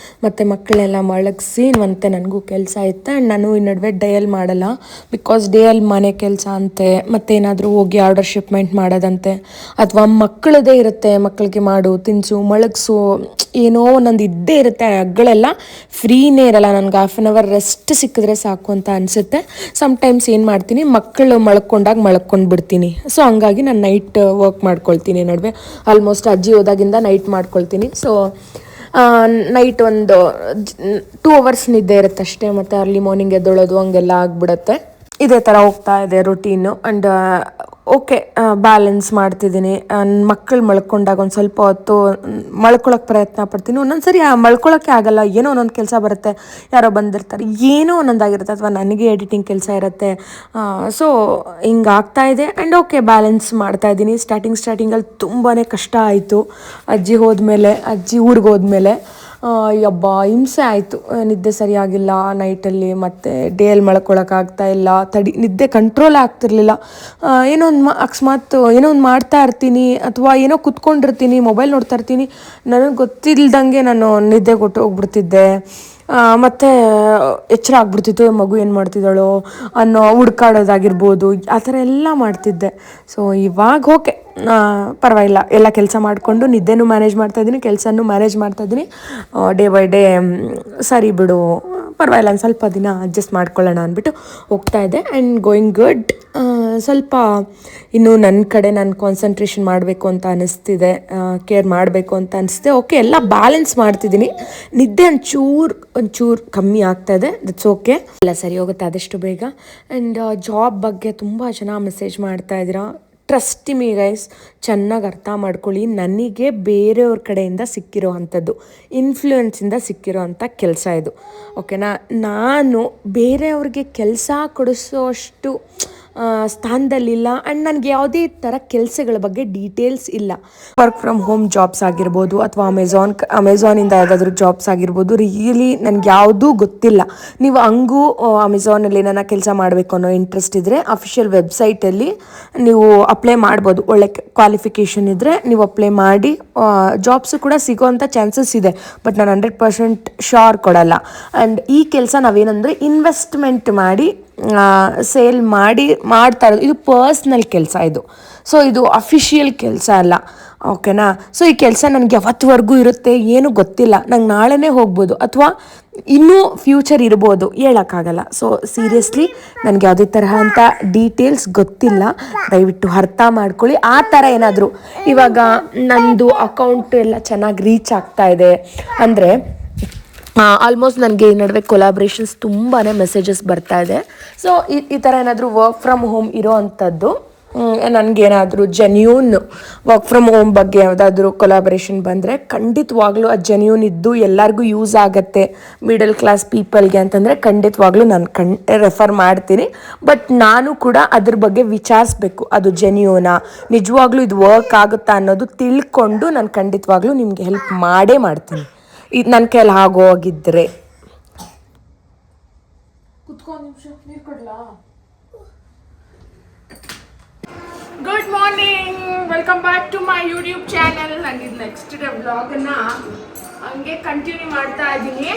Speaker 1: ಮತ್ತು ಮಕ್ಕಳೆಲ್ಲ ಮಲಗಿಸಿ, ಮತ್ತೆ ನನಗೂ ಕೆಲಸ ಇತ್ತು. ಆ್ಯಂಡ್ ನಾನು ಈ ನಡುವೆ ಡೇಯಲ್ಲಿ ಮಾಡಲ್ಲ, ಬಿಕಾಸ್ ಡೇಯಲ್ಲಿ ಮನೆ ಕೆಲಸ ಅಂತೆ, ಮತ್ತೇನಾದರೂ ಹೋಗಿ ಆರ್ಡರ್ ಶಿಪ್ಮೆಂಟ್ ಮಾಡೋದಂತೆ, ಅಥವಾ ಮಕ್ಕಳದೇ ಇರುತ್ತೆ, ಮಕ್ಕಳಿಗೆ ಮಾಡು, ತಿನ್ನಿಸು, ಮಲಗಿಸು, ಏನೋ ಒಂದೊಂದು ಇದ್ದೇ ಇರುತ್ತೆ. ಹಗ್ಗಳೆಲ್ಲ ಫ್ರೀನೇ ಇರಲ್ಲ, ನನಗೆ ಹಾಫ್ ಆನ್ ಅವರ್ ರೆಸ್ಟ್ ಸಿಕ್ಕಿದ್ರೆ ಸಾಕು ಅಂತ ಅನಿಸುತ್ತೆ. ಸಮ್ಟೈಮ್ಸ್ ಏನು ಮಾಡ್ತೀನಿ, ಮಕ್ಕಳು ಮಲ್ಕೊಂಡಾಗ ಮಲ್ಕೊಂಡ್ಬಿಡ್ತೀನಿ. ಸೊ ಹಂಗಾಗಿ ನಾನು ನೈಟ್ ವರ್ಕ್ ಮಾಡ್ಕೊಳ್ತೀನಿ. ನಡುವೆ ಆಲ್ಮೋಸ್ಟ್ ಅಜ್ಜಿ ಹೋದಾಗಿಂದ ನೈಟ್ ಮಾಡ್ಕೊಳ್ತೀನಿ. ಸೊ ನೈಟ್ ಒಂದು 2 hours ನಿದ್ದೆ ಇರುತ್ತೆ ಅಷ್ಟೇ, ಮತ್ತು ಅರ್ಲಿ ಮಾರ್ನಿಂಗ್ ಎದ್ದೊಳೋದು ಹಂಗೆಲ್ಲ ಆಗಿಬಿಡುತ್ತೆ. ಇದೇ ಥರ ಹೋಗ್ತಾ ಇದೆ ರುಟೀನು. ಆ್ಯಂಡ್ ಓಕೆ, ಬ್ಯಾಲೆನ್ಸ್ ಮಾಡ್ತಿದ್ದೀನಿ. ಮಕ್ಕಳು ಮಲ್ಕೊಂಡಾಗ ಒಂದು ಸ್ವಲ್ಪ ಹೊತ್ತು ಮಲ್ಕೊಳಕ್ಕೆ ಪ್ರಯತ್ನ ಪಡ್ತೀನಿ. ಒಂದೊಂದು ಸರಿ ಮಲ್ಕೊಳ್ಳೋಕ್ಕೆ ಆಗಲ್ಲ, ಏನೋ ಒಂದೊಂದು ಕೆಲಸ ಬರುತ್ತೆ, ಯಾರೋ ಬಂದಿರ್ತಾರೆ, ಏನೋ ಒಂದೊಂದಾಗಿರುತ್ತೆ, ಅಥವಾ ನನಗೆ ಎಡಿಟಿಂಗ್ ಕೆಲಸ ಇರುತ್ತೆ. ಸೊ ಹಿಂಗೆ ಆಗ್ತಾಯಿದೆ. ಆ್ಯಂಡ್ ಓಕೆ, ಬ್ಯಾಲೆನ್ಸ್ ಮಾಡ್ತಾಯಿದ್ದೀನಿ. ಸ್ಟಾರ್ಟಿಂಗಲ್ಲಿ ತುಂಬಾ ಕಷ್ಟ ಆಯಿತು, ಅಜ್ಜಿ ಊರಿಗೆ ಹೋದ್ಮೇಲೆ. ಯಬ್ಬ ಹಿಂಸೆ ಆಯಿತು, ನಿದ್ದೆ ಸರಿಯಾಗಿಲ್ಲ ನೈಟಲ್ಲಿ, ಮತ್ತು ಡೇಯಲ್ಲಿ ಮಲ್ಕೊಳಕ್ಕಾಗ್ತಾ ಇಲ್ಲ, ನಿದ್ದೆ ಕಂಟ್ರೋಲ್ ಆಗ್ತಿರ್ಲಿಲ್ಲ. ಏನೋ ಒಂದು ಅಕಸ್ಮಾತ್ ಏನೋ ಒಂದು ಮಾಡ್ತಾ ಇರ್ತೀನಿ, ಅಥವಾ ಏನೋ ಕುತ್ಕೊಂಡಿರ್ತೀನಿ, ಮೊಬೈಲ್ ನೋಡ್ತಾ ಇರ್ತೀನಿ, ನನಗೆ ಗೊತ್ತಿಲ್ದಂಗೆ ನಾನು ನಿದ್ದೆ ಕೊಟ್ಟು ಹೋಗ್ಬಿಡ್ತಿದ್ದೆ. ಮತ್ತು ಎಚ್ಚರ ಆಗ್ಬಿಡ್ತಿತ್ತು, ಮಗು ಏನು ಮಾಡ್ತಿದ್ದಾಳೋ ಅನ್ನೋ ಹುಡ್ಕಾಡೋದಾಗಿರ್ಬೋದು, ಆ ಥರ ಎಲ್ಲ ಮಾಡ್ತಿದ್ದೆ. ಸೊ ಇವಾಗ ಓಕೆ, ಪರವಾಗಿಲ್ಲ, ಎಲ್ಲ ಕೆಲಸ ಮಾಡಿಕೊಂಡು ನಿದ್ದೆನೂ ಮ್ಯಾನೇಜ್ ಮಾಡ್ತಾಯಿದ್ದೀನಿ, ಕೆಲಸನೂ ಮ್ಯಾನೇಜ್ ಮಾಡ್ತಾಯಿದ್ದೀನಿ. ಡೇ ಬೈ ಡೇ ಸರಿ ಬಿಡು, ಪರವಾಗಿಲ್ಲ, ಒಂದು ಸ್ವಲ್ಪ ದಿನ ಅಡ್ಜಸ್ಟ್ ಮಾಡ್ಕೊಳ್ಳೋಣ ಅಂದ್ಬಿಟ್ಟು ಹೋಗ್ತಾಯಿದ್ದೆ. And going good. ಸ್ವಲ್ಪ ಇನ್ನು ನನ್ನ ಕಡೆ ನಾನು ಕಾನ್ಸಂಟ್ರೇಷನ್ ಮಾಡಬೇಕು ಅಂತ ಅನ್ನಿಸ್ತಿದೆ, ಕೇರ್ ಮಾಡಬೇಕು ಅಂತ ಅನಿಸ್ತಿದೆ. ಓಕೆ, ಎಲ್ಲ ಬ್ಯಾಲೆನ್ಸ್ ಮಾಡ್ತಿದ್ದೀನಿ. ನಿದ್ದೆ ಒಂಚೂರು ಕಮ್ಮಿ ಆಗ್ತಾಯಿದೆ, ದಟ್ಸ್ ಓಕೆ, ಎಲ್ಲ ಸರಿ ಹೋಗುತ್ತೆ ಆದಷ್ಟು ಬೇಗ. ಆ್ಯಂಡ್ ಜಾಬ್ ಬಗ್ಗೆ ತುಂಬ ಜನ ಮೆಸೇಜ್ ಮಾಡ್ತಾಯಿದ್ದೀರಾ. ಟ್ರಸ್ಟ್ ಮೀ ಗೈಸ್, ಚೆನ್ನಾಗಿ ಅರ್ಥ ಮಾಡ್ಕೊಳ್ಳಿ. ನನಗೆ ಬೇರೆಯವ್ರ ಕಡೆಯಿಂದ ಸಿಕ್ಕಿರೋ ಅಂಥದ್ದು, ಇನ್ಫ್ಲೂಯೆನ್ಸಿಂದ ಸಿಕ್ಕಿರೋ ಅಂಥ ಕೆಲಸ ಇದು. ಓಕೆನಾ, ನಾನು ಬೇರೆಯವ್ರಿಗೆ ಕೆಲಸ ಕೊಡಿಸೋಷ್ಟು ಸ್ಥಾನದಲ್ಲಿಲ್ಲ. ಆ್ಯಂಡ್ ನನಗೆ ಯಾವುದೇ ಥರ ಕೆಲಸಗಳ ಬಗ್ಗೆ ಡೀಟೇಲ್ಸ್ ಇಲ್ಲ. ವರ್ಕ್ ಫ್ರಮ್ ಹೋಮ್ ಜಾಬ್ಸ್ ಆಗಿರ್ಬೋದು, ಅಥವಾ ಅಮೆಝಾನಿಂದ ಯಾವುದಾದ್ರೂ ಜಾಬ್ಸ್ ಆಗಿರ್ಬೋದು, ರಿಯಲಿ ನನಗೆ ಯಾವುದೂ ಗೊತ್ತಿಲ್ಲ. ನೀವು ಹಂಗೂ ಅಮೆಝಾನಲ್ಲಿ ಏನಾರ ಕೆಲಸ ಮಾಡಬೇಕು ಅನ್ನೋ ಇಂಟ್ರೆಸ್ಟ್ ಇದ್ದರೆ ಅಫಿಷಿಯಲ್ ವೆಬ್ಸೈಟಲ್ಲಿ ನೀವು ಅಪ್ಲೈ ಮಾಡ್ಬೋದು. ಒಳ್ಳೆ ಕ್ವಾಲಿಫಿಕೇಷನ್ ಇದ್ದರೆ ನೀವು ಅಪ್ಲೈ ಮಾಡಿ ಜಾಬ್ಸು ಕೂಡ ಸಿಗೋವಂಥ ಚಾನ್ಸಸ್ ಇದೆ. ಬಟ್ ನಾನು 100% ಶೋರ್ ಕೊಡಲ್ಲ. ಆ್ಯಂಡ್ ಈ ಕೆಲಸ ನಾವೇನಂದರೆ ಇನ್ವೆಸ್ಟ್ಮೆಂಟ್ ಮಾಡಿ ಸೇಲ್ ಮಾಡ್ತಾ ಇರೋದು, ಇದು ಪರ್ಸ್ನಲ್ ಕೆಲಸ ಇದು. ಸೊ ಇದು ಅಫಿಷಿಯಲ್ ಕೆಲಸ ಅಲ್ಲ, ಓಕೆನಾ. ಸೊ ಈ ಕೆಲಸ ನನಗೆ ಯಾವತ್ತುವರೆಗೂ ಇರುತ್ತೆ ಏನೂ ಗೊತ್ತಿಲ್ಲ. ನಂಗೆ ನಾಳೆನೇ ಹೋಗ್ಬೋದು, ಅಥವಾ ಇನ್ನೂ ಫ್ಯೂಚರ್ ಇರ್ಬೋದು, ಹೇಳೋಕ್ಕಾಗಲ್ಲ. ಸೊ ಸೀರಿಯಸ್ಲಿ ನನಗೆ ಯಾವುದೇ ತರಹ ಅಂತ ಡೀಟೇಲ್ಸ್ ಗೊತ್ತಿಲ್ಲ, ದಯವಿಟ್ಟು ಅರ್ಥ ಮಾಡ್ಕೊಳ್ಳಿ. ಆ ಥರ ಏನಾದರೂ ಇವಾಗ ನಂದು ಅಕೌಂಟ್ ಎಲ್ಲ ಚೆನ್ನಾಗಿ ರೀಚ್ ಆಗ್ತಾ ಇದೆ ಅಂದರೆ, ಆಲ್ಮೋಸ್ಟ್ ನನಗೆ ಈ ನಡುವೆ ಕೊಲಾಬ್ರೇಷನ್ಸ್ ತುಂಬಾ ಮೆಸೇಜಸ್ ಬರ್ತಾ ಇದೆ. ಸೊ ಈ ಥರ ಏನಾದರೂ ವರ್ಕ್ ಫ್ರಮ್ ಹೋಮ್ ಇರೋ ಅಂಥದ್ದು ನನಗೇನಾದರೂ ಜೆನ್ಯೂನ್ ವರ್ಕ್ ಫ್ರಮ್ ಹೋಮ್ ಬಗ್ಗೆ ಯಾವುದಾದ್ರೂ ಕೊಲಾಬ್ರೇಷನ್ ಬಂದರೆ ಖಂಡಿತವಾಗ್ಲೂ ಅದು ಜೆನ್ಯೂನ್ ಇದ್ದು ಎಲ್ಲರಿಗೂ ಯೂಸ್ ಆಗುತ್ತೆ ಮಿಡಲ್ ಕ್ಲಾಸ್ ಪೀಪಲ್ಗೆ ಅಂತಂದರೆ ಖಂಡಿತವಾಗ್ಲೂ ನಾನು ರೆಫರ್ ಮಾಡ್ತೀನಿ. ಬಟ್ ನಾನು ಕೂಡ ಅದ್ರ ಬಗ್ಗೆ ವಿಚಾರಿಸ್ಬೇಕು, ಅದು ಜೆನ್ಯೂನಾ, ನಿಜವಾಗ್ಲೂ ಇದು ವರ್ಕ್ ಆಗುತ್ತಾ ಅನ್ನೋದು ತಿಳ್ಕೊಂಡು ನಾನು ಖಂಡಿತವಾಗ್ಲೂ ನಿಮಗೆ ಹೆಲ್ಪ್ ಮಾಡೇ ಮಾಡ್ತೀನಿ, ಇದು ನನ್ನ ಕೈಲಿ ಆಗೋಗಿದ್ದರೆ.
Speaker 2: ಕುತ್ಕೊಂಡು ನಿಮಿಷ ನೀರು ಕೊಡ್ಲಾ? Good morning, welcome back to my YouTube channel. ನನಗೆ ನೆಕ್ಸ್ಟ್ ಡೇ ವ್ಲಾಗನ್ನು ಹಂಗೆ ಕಂಟಿನ್ಯೂ ಮಾಡ್ತಾ ಇದ್ದೀನಿ,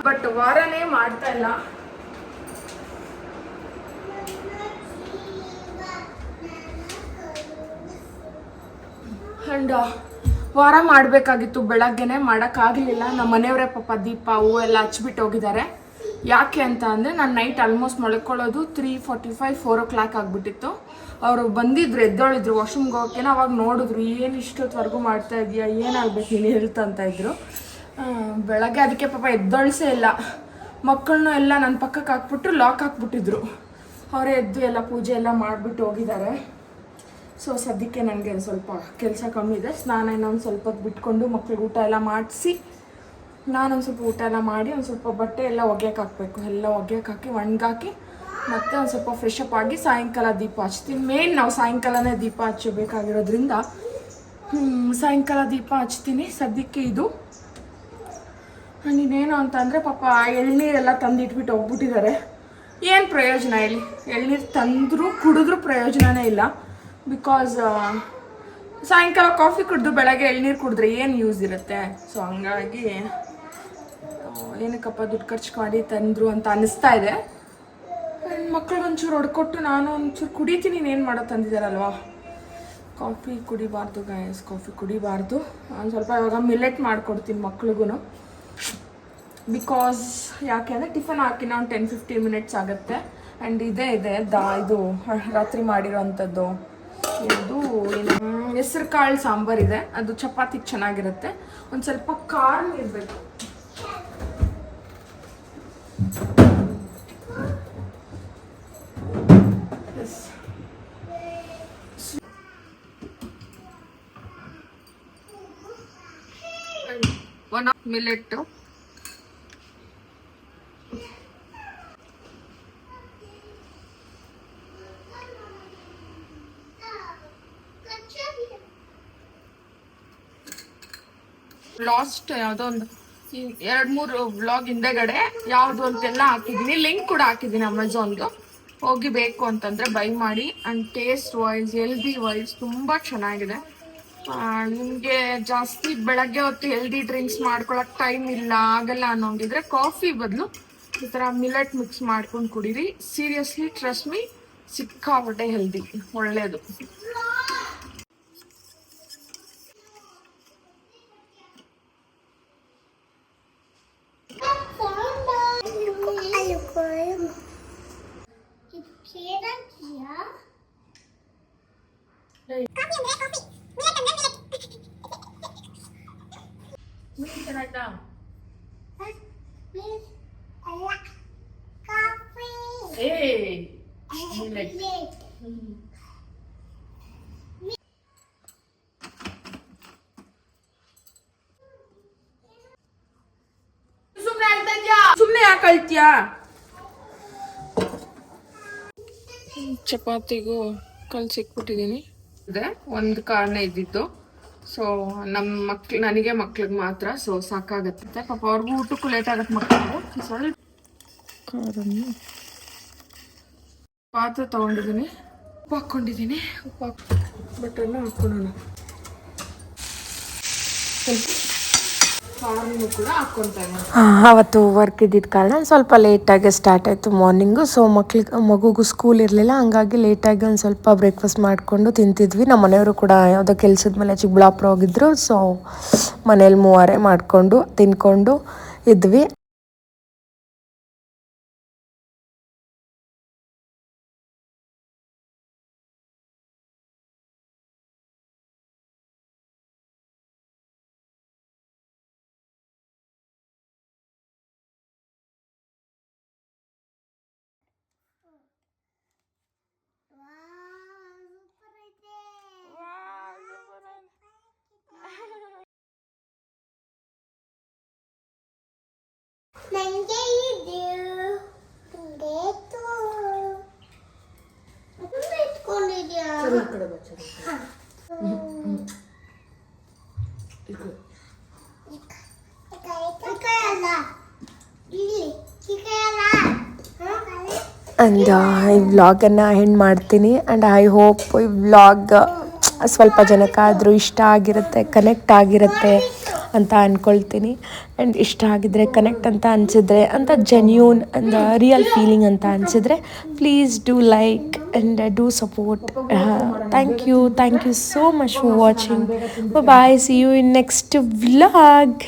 Speaker 2: ಬಟ್ ವಾರನೇ ಮಾಡ್ತಾ ಇಲ್ಲ. ಆ್ಯಂಡ್ ವಾರ ಮಾಡಬೇಕಾಗಿತ್ತು, ಬೆಳಗ್ಗೆನೆ ಮಾಡೋಕ್ಕಾಗಲಿಲ್ಲ. ನಮ್ಮ ಮನೆಯವರೇ ಪಾಪ ದೀಪ ಹೂವು ಎಲ್ಲ ಹಚ್ಬಿಟ್ಟು ಹೋಗಿದ್ದಾರೆ. ಯಾಕೆ ಅಂತ ಅಂದರೆ ನಾನು ನೈಟ್ ಆಲ್ಮೋಸ್ಟ್ ಮಲ್ಕೊಳ್ಳೋದು 3:45 4 o'clock ಆಗಿಬಿಟ್ಟಿತ್ತು. ಅವರು ಬಂದಿದ್ರು, ಎದ್ದೊಳಿದ್ರು ವಾಶ್ರೂಮ್ಗೆ ಹೋಗೋಕೆ. ಅವಾಗ ನೋಡಿದ್ರು, ಏನು ಇಷ್ಟೊತ್ತವರೆಗೂ ಮಾಡ್ತಾ ಇದೆಯಾ, ಏನಾಗಬೇಕು ನೀನು ಹೆಲ್ತ್ ಅಂತ ಇದ್ರು. ಬೆಳಗ್ಗೆ ಅದಕ್ಕೆ ಪಾಪ ಎದ್ದೊಳಿಸೇ ಇಲ್ಲ. ಮಕ್ಕಳನ್ನೂ ಎಲ್ಲ ನನ್ನ ಪಕ್ಕಕ್ಕೆ ಹಾಕ್ಬಿಟ್ಟು ಲಾಕ್ ಹಾಕ್ಬಿಟ್ಟಿದ್ರು. ಅವರೇ ಎದ್ದು ಎಲ್ಲ ಪೂಜೆ ಎಲ್ಲ ಮಾಡಿಬಿಟ್ಟು ಹೋಗಿದ್ದಾರೆ. ಸೊ ಸದ್ಯಕ್ಕೆ ನನಗೆ ಸ್ವಲ್ಪ ಕೆಲಸ ಕಮ್ಮಿ ಇದೆ. ಸ್ನಾನ ಇನ್ನೊಂದು ಸ್ವಲ್ಪ ಹೊತ್ತು ಬಿಟ್ಕೊಂಡು ಮಕ್ಳಿಗೆ ಊಟ ಎಲ್ಲ ಮಾಡಿಸಿ ನಾನೊಂದು ಸ್ವಲ್ಪ ಊಟ ಎಲ್ಲ ಮಾಡಿ ಒಂದು ಸ್ವಲ್ಪ ಬಟ್ಟೆ ಎಲ್ಲ ಒಗೆಯೋಕೆ ಹಾಕಬೇಕು. ಎಲ್ಲ ಒಗೆಯೋಕೆ ಹಾಕಿ ಒಣಗಾಕಿ ಮತ್ತೆ ಒಂದು ಸ್ವಲ್ಪ ಫ್ರೆಶ್ ಅಪ್ ಆಗಿ ಸಾಯಂಕಾಲ ದೀಪ ಹಚ್ತೀನಿ. ಮೇನ್ ನಾವು ಸಾಯಂಕಾಲನೇ ದೀಪ ಹಚ್ಚಬೇಕಾಗಿರೋದ್ರಿಂದ ಸಾಯಂಕಾಲ ದೀಪ ಹಚ್ತೀನಿ. ಸದ್ಯಕ್ಕೆ ಇದು ಇನ್ನೇನು ಅಂತ ಅಂದರೆ ಪಾಪ ಎಳ್ನೀರೆಲ್ಲ ತಂದಿಟ್ಬಿಟ್ಟು ಹೋಗ್ಬಿಟ್ಟಿದ್ದಾರೆ. ಏನು ಪ್ರಯೋಜನ ಇಲ್ಲಿ, ಎಳ್ನೀರು ತಂದರೂ ಕುಡಿದ್ರೂ ಪ್ರಯೋಜನವೇ ಇಲ್ಲ. ಬಿಕಾಸ್ ಸಾಯಂಕಾಲ ಕಾಫಿ ಕುಡಿದು ಬೆಳಗ್ಗೆ ಎಳ್ನೀರು ಕುಡಿದ್ರೆ ಏನು ಯೂಸ್ ಇರುತ್ತೆ. ಸೊ ಹಂಗಾಗಿ ಏನಕ್ಕಪ್ಪ ದುಡ್ಡು ಖರ್ಚು ಮಾಡಿ ತಂದರು ಅಂತ ಅನ್ನಿಸ್ತಾ ಇದೆ. ಮಕ್ಳಿಗೆ ಒಂಚೂರು ಹೊಡ್ಕೊಟ್ಟು ನಾನು ಒಂಚೂರು ಕುಡಿತೀನಿ. ಏನು ಮಾಡೋ ತಂದಿದ್ದಾರಲ್ವಾ, ಕಾಫಿ ಕುಡಿಬಾರ್ದು ಗೈಸ್, ಕಾಫಿ ಕುಡಿಬಾರ್ದು. ಒಂದು ಸ್ವಲ್ಪ ಇವಾಗ ಮಿಲೆಟ್ ಮಾಡಿಕೊಡ್ತೀನಿ ಮಕ್ಳಿಗೂ. ಬಿಕಾಸ್ ಯಾಕೆ ಅಂದರೆ ಟಿಫನ್ ಹಾಕಿನ ಒಂದು 10-15 minutes ಆಗುತ್ತೆ. ಆ್ಯಂಡ್ ಇದು ರಾತ್ರಿ ಮಾಡಿರೋವಂಥದ್ದು ಇದು ಹೆಸರು ಕಾಳು ಸಾಂಬಾರಿದೆ, ಅದು ಚಪಾತಿಗೆ ಚೆನ್ನಾಗಿರುತ್ತೆ. ಒಂದು ಸ್ವಲ್ಪ ಖಾರ ಇರಬೇಕು. ಒನ್ ಆಫ್ ಮಿಲೆಟ್ಟು, ಲಾಸ್ಟ್ ಯಾವುದೋ ಒಂದು 2-3 ವ್ಲಾಗ್ ಹಿಂದೆಗಡೆ ಯಾವುದು ಅಂತೆಲ್ಲ ಹಾಕಿದ್ದೀನಿ. ಲಿಂಕ್ ಕೂಡ ಹಾಕಿದ್ದೀನಿ ಅಮೆಝಾನ್ದು. ಹೋಗಿ ಬೇಕು ಅಂತಂದರೆ ಬೈ ಮಾಡಿ. And taste wise, healthy wise ತುಂಬ ಚೆನ್ನಾಗಿದೆ. ನಿಮಗೆ ಜಾಸ್ತಿ ಬೆಳಗ್ಗೆ ಹೊತ್ತು ಹೆಲ್ದಿ ಡ್ರಿಂಕ್ಸ್ ಮಾಡ್ಕೊಳಕ್ಕೆ ಟೈಮ್ ಇಲ್ಲ, ಆಗಲ್ಲ ಅನ್ನೋಂಗಿದ್ರೆ ಕಾಫಿ ಬದಲು ಈ ಥರ ಮಿಲೆಟ್ ಮಿಕ್ಸ್ ಮಾಡ್ಕೊಂಡು ಕುಡೀರಿ. ಸೀರಿಯಸ್ಲಿ ಟ್ರಸ್ಟ್ ಮೀ, ಸಿಕ್ಕಾಪಟ್ಟೆ ಹೆಲ್ದಿ, ಒಳ್ಳೆಯದು. ಸುಮ್ಮನೆ ಯಾಕೆ ಅಳ್ತೀಯಾ? ಚಪಾತಿಗೂ ಕಲ್ಸಿಕ್ಬಿಟ್ಟಿದ್ದೀನಿ. ಇದೆ ಒಂದು ಕಾರಣ ಇದ್ದಿತ್ತು. ಸೊ ನನಗೆ ಮಕ್ಳಿಗೆ ಮಾತ್ರ. ಸೊ ಸಾಕಾಗತ್ತೆ ಪಾಪ, ಅವ್ರಿಗೂ ಊಟಕ್ಕೂ ಲೇಟ್ ಆಗುತ್ತೆ ಮಕ್ಕಳಿಗೆ. ಸ್ವಲ್ಪ ಖಾರನ್ನು ಪಾತ್ರೆ ತೊಗೊಂಡಿದ್ದೀನಿ, ಉಪ್ಪು ಹಾಕ್ಕೊಂಡಿದ್ದೀನಿ. ಬಟರ್ನ ಹಾಕ್ಕೊಳ್ಳೋಣ. ಸ್ವಲ್ಪ ಖಾರನ್ನು ಕೂಡ ಹಾಕ್ಕೊಳ್ತಾನೆ.
Speaker 1: ಅವತ್ತು ವರ್ಕ್ ಇದ್ದಿದ್ದ ಕಾರಣ ಸ್ವಲ್ಪ ಲೇಟಾಗಿ ಸ್ಟಾರ್ಟ್ ಆಯಿತು ಮಾರ್ನಿಂಗು. ಸೊ ಮಗುಗೂ ಸ್ಕೂಲ್ ಇರಲಿಲ್ಲ, ಹಂಗಾಗಿ ಲೇಟಾಗಿ ಒಂದು ಸ್ವಲ್ಪ ಬ್ರೇಕ್ಫಾಸ್ಟ್ ಮಾಡಿಕೊಂಡು ತಿಂತಿದ್ವಿ. ನಮ್ಮ ಮನೆಯವರು ಕೂಡ ಯಾವುದೋ ಕೆಲಸದ ಮೇಲೆ ಚಿಕ್ಕಬಳ್ಳಾಪುರ ಹೋಗಿದ್ರು. ಸೊ ಮನೇಲಿ ಮೂವರೇ ಮಾಡಿಕೊಂಡು ತಿನ್ಕೊಂಡು ಇದ್ವಿ. ಆ್ಯಂಡ್ ಈ ವ್ಲಾಗನ್ನು ಎಂಡ್ ಮಾಡ್ತೀನಿ. ಆ್ಯಂಡ್ ಐ ಹೋಪ್ ಈ ವ್ಲಾಗ್ ಸ್ವಲ್ಪ ಜನಕ್ಕಾದರೂ ಇಷ್ಟ ಆಗಿರುತ್ತೆ, ಕನೆಕ್ಟ್ ಆಗಿರುತ್ತೆ ಅಂತ ಅಂದ್ಕೊಳ್ತೀನಿ. ಆ್ಯಂಡ್ ಇಷ್ಟ ಆಗಿದ್ರೆ, ಕನೆಕ್ಟ್ ಅಂತ ಅನಿಸಿದ್ರೆ, ಅಂತ ಜೆನ್ಯೂನ್ ಅಂಡ್ ರಿಯಲ್ ಫೀಲಿಂಗ್ ಅಂತ ಅನಿಸಿದ್ರೆ please do like and do support. Thank you so much for watching. Bye, see you in next vlog.